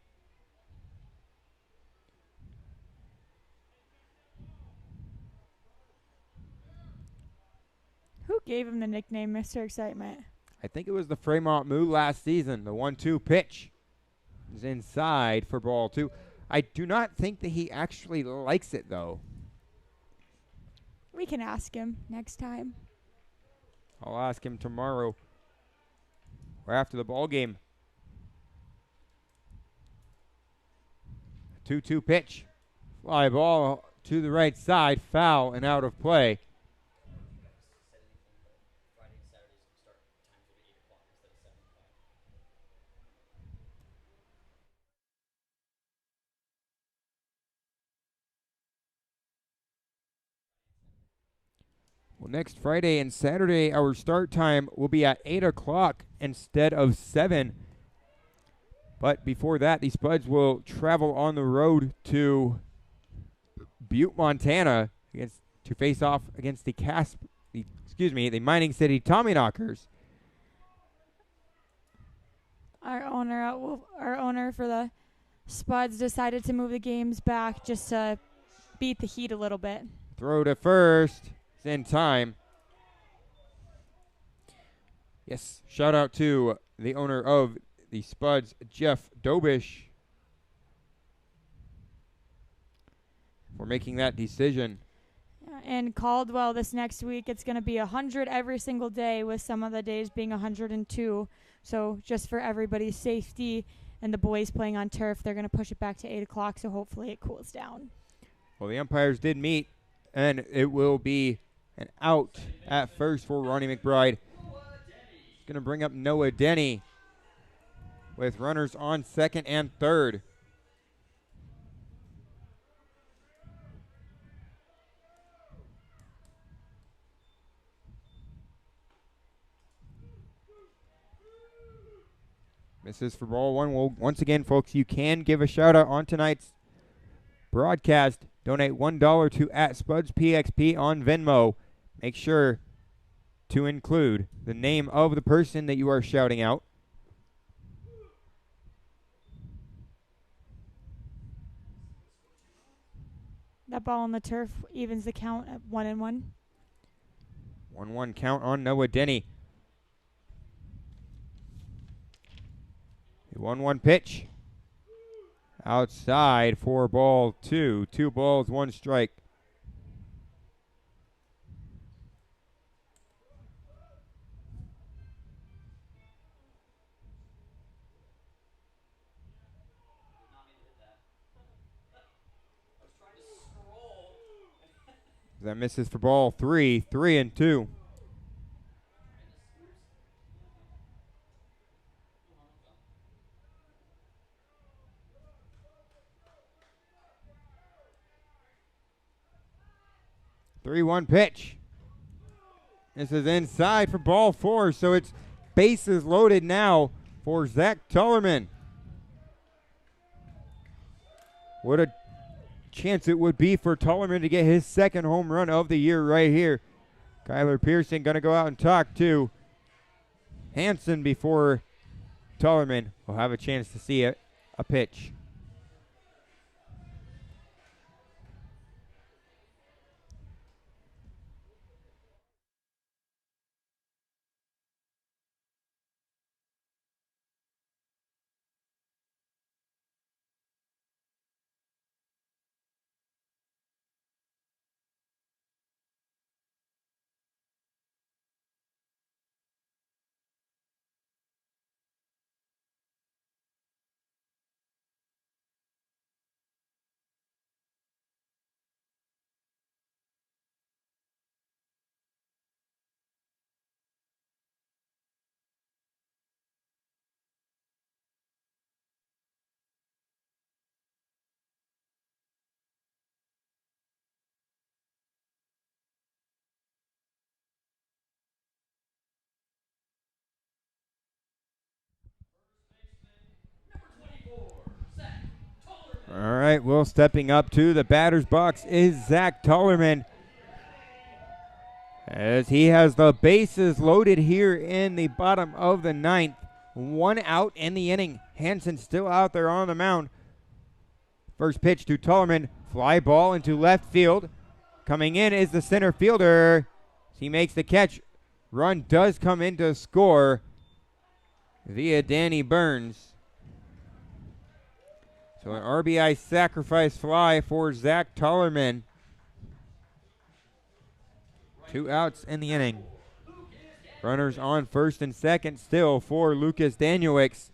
Who gave him the nickname Mr. Excitement? I think it was the Fremont Moo last season. The 1-2 pitch is inside for ball 2. I do not think that he actually likes it, though. We can ask him next time. I'll ask him tomorrow or after the ball game. 2-2 pitch. Fly ball to the right side. Foul and out of play. Well, next Friday and Saturday, our start time will be at 8 o'clock instead of 7. But before that, these Spuds will travel on the road to Butte, Montana, to face off against the Mining City Tommyknockers. Our owner for the Spuds decided to move the games back just to beat the heat a little bit. Throw to first. It's in time. Yes, shout out to the owner of the Spuds, Jeff Dobish, for making that decision. And Caldwell this next week, it's going to be 100 every single day, with some of the days being 102. So just for everybody's safety and the boys playing on turf, they're going to push it back to 8 o'clock, so hopefully it cools down. Well, the umpires did meet, and it will be an out at first for Ronnie McBride. It's going to bring up Noah Denny with runners on second and third. Misses for ball 1. Well, once again, folks, you can give a shout out on tonight's broadcast. Donate $1 to @SpudsPXP on Venmo. Make sure to include the name of the person that you are shouting out. That ball on the turf evens the count at 1-1. 1-1 count on Noah Denny. The 1-1 pitch. Outside for ball 2. 2 balls, 1 strike. That misses for ball 3. 3-2. Three-one pitch. This is inside for ball 4, so it's bases loaded now for Zach Tullerman. What a chance it would be for Tullerman to get his second home run of the year right here. Kyler Pearson going to go out and talk to Hansen before Tullerman will have a chance to see a pitch. All right, well, stepping up to the batter's box is Zach Tollerman, as he has the bases loaded here in the bottom of the ninth. 1 out in the inning. Hansen still out there on the mound. First pitch to Tollerman. Fly ball into left field. Coming in is the center fielder. He makes the catch. Run does come in to score via Danny Burns. So an RBI sacrifice fly for Zach Tollerman. 2 outs in the inning. Runners on first and second still for Lucas Danielix.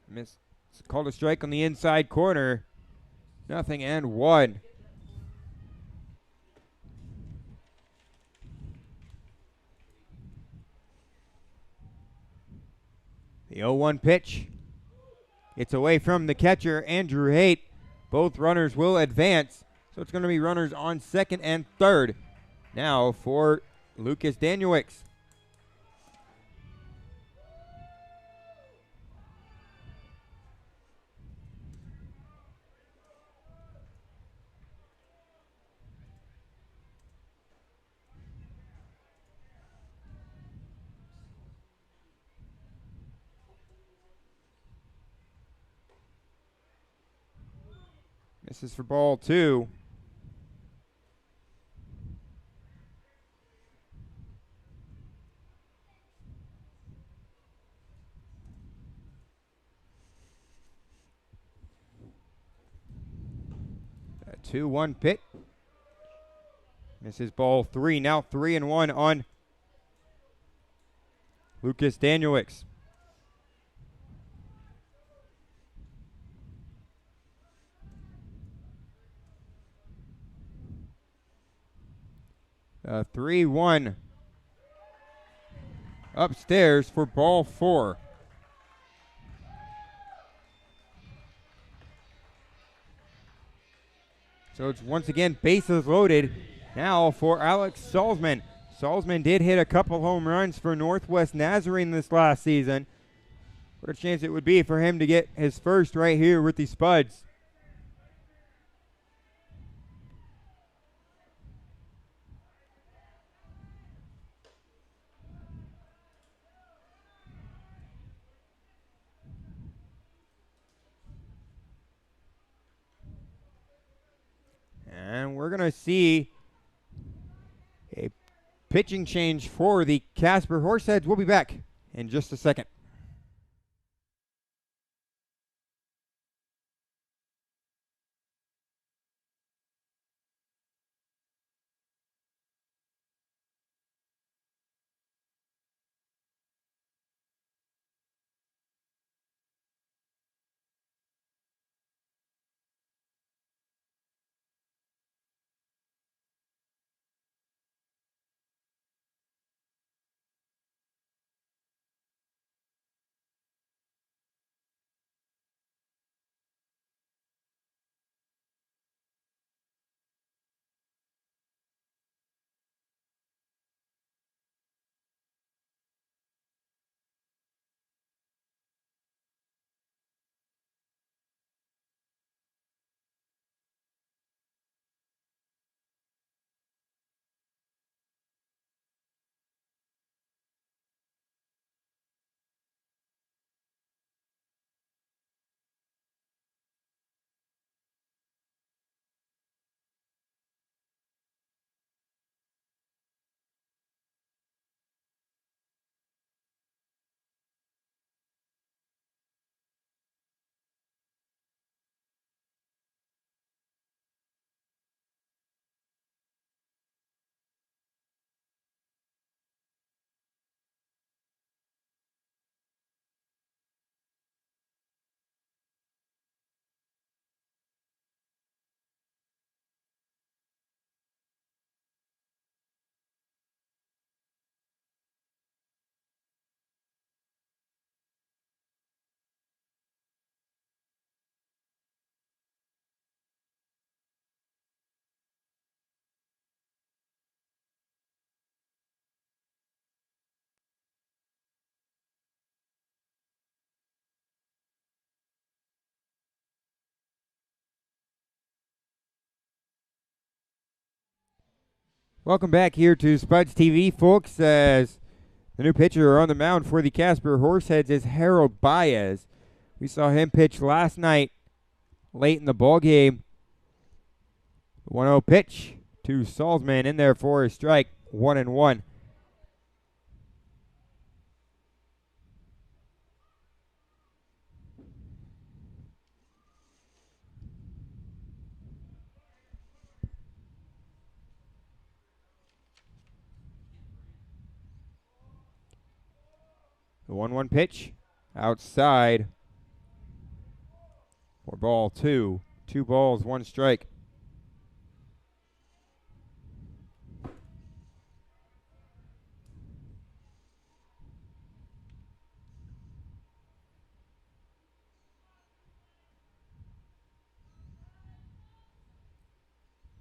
Miss, called a strike on the inside corner. 0-1. The 0-1 pitch. It's away from the catcher, Andrew Haight. Both runners will advance. So it's going to be runners on second and third. Now for Lucas Danielix. Misses for ball 2. A 2-1 pitch. Misses ball 3. Now 3-1 on Lucas Danielix. A 3-1 upstairs for ball 4. So it's once again bases loaded now for Alex Salzman. Salzman did hit a couple home runs for Northwest Nazarene this last season. What a chance it would be for him to get his first right here with the Spuds. And we're going to see a pitching change for the Casper Horseheads. We'll be back in just a second. Welcome back here to SpudsTV, folks, as the new pitcher on the mound for the Casper Horseheads is Harold Baez. We saw him pitch last night late in the ball game. 1-0 pitch to Salzman in there for a strike, 1-1. The 1-1 pitch outside for ball two. 2 balls, 1 strike.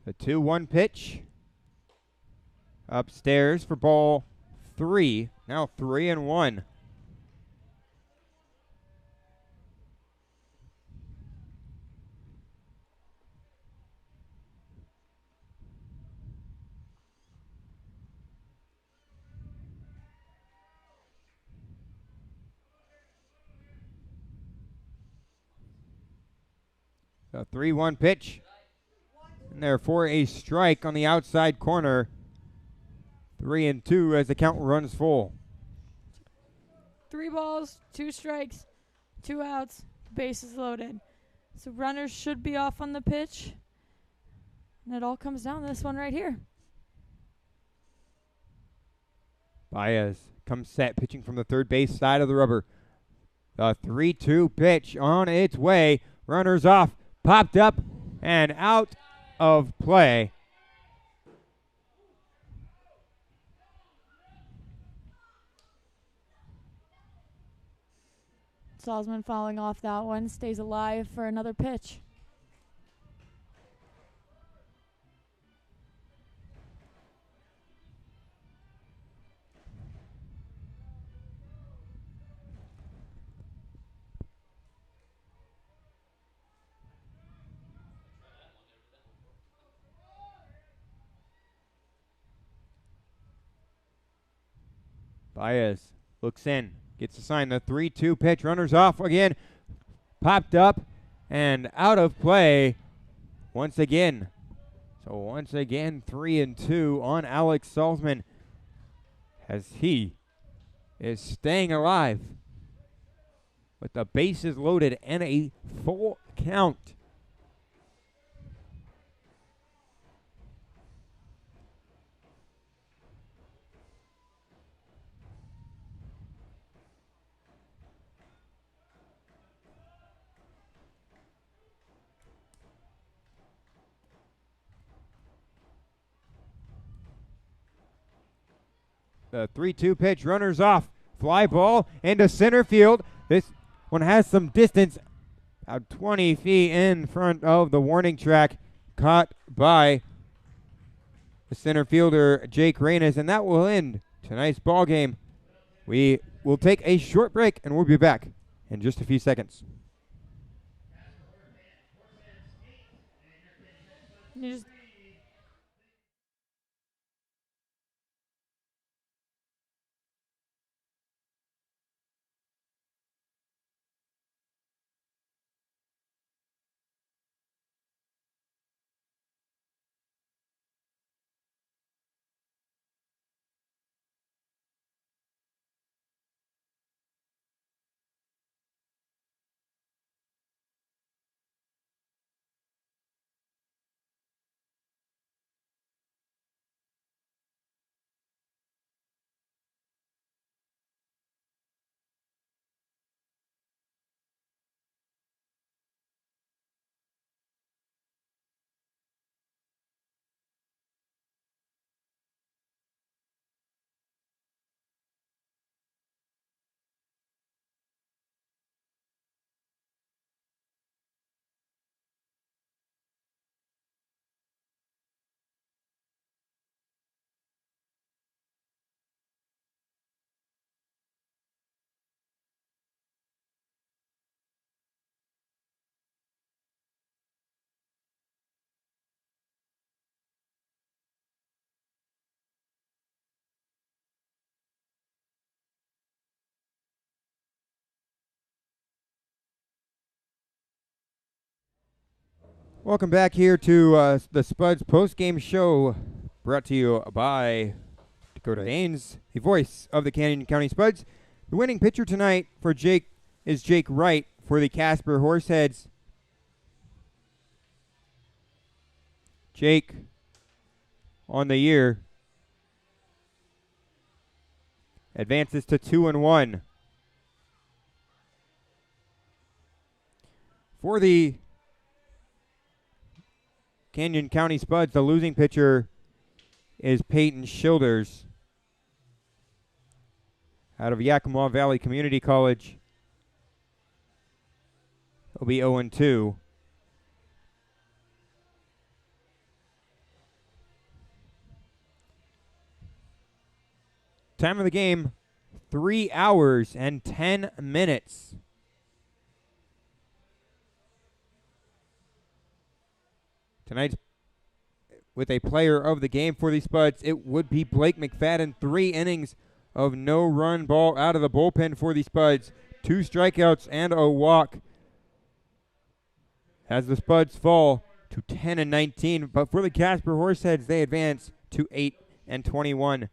The 2-1 pitch upstairs for ball 3. Now 3-1. The 3-1 pitch. And there for a strike on the outside corner. 3-2 as the count runs full. 3 balls, 2 strikes, 2 outs, bases loaded. So runners should be off on the pitch. And it all comes down to this one right here. Baez comes set, pitching from the third base side of the rubber. The 3-2 pitch on its way. Runners off, popped up, and out of play. Salzman falling off that one, stays alive for another pitch. Baez looks in, gets a sign. The 3-2 pitch, runners off again, popped up and out of play once again. So once again, 3-2 on Alex Salzman as he is staying alive with the bases loaded and a full count. The 3-2 pitch, runners off. Fly ball into center field. This one has some distance, about 20 feet in front of the warning track. Caught by the center fielder, Jake Reynes, and that will end tonight's ball game. We will take a short break, and we'll be back in just a few seconds. You just Welcome back here to the Spuds post-game show, brought to you by Dakota Haynes, the voice of the Canyon County Spuds. The winning pitcher tonight for Jake is Jake Wright for the Casper Horseheads. Jake, on the year, advances to 2-1. For the Canyon County Spuds, the losing pitcher is Peyton Schilders out of Yakima Valley Community College. He'll be 0-2. Time of the game, 3 hours and 10 minutes. Tonight's with a player of the game for the Spuds, it would be Blake McFadden. 3 innings of no-run ball out of the bullpen for the Spuds. 2 strikeouts and a walk as the Spuds fall to 10-19. But for the Casper Horseheads, they advance to 8-21.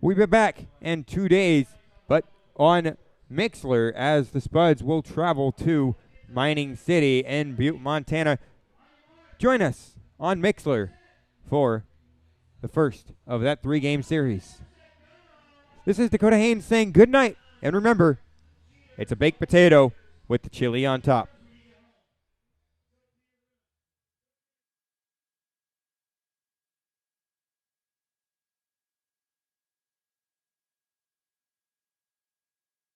We'll be back in 2 days, but on Mixler, as the Spuds will travel to Mining City in Butte, Montana. Join us on Mixler for the first of that 3-game series. This is Dakota Haynes saying good night, and remember, it's a baked potato with the chili on top.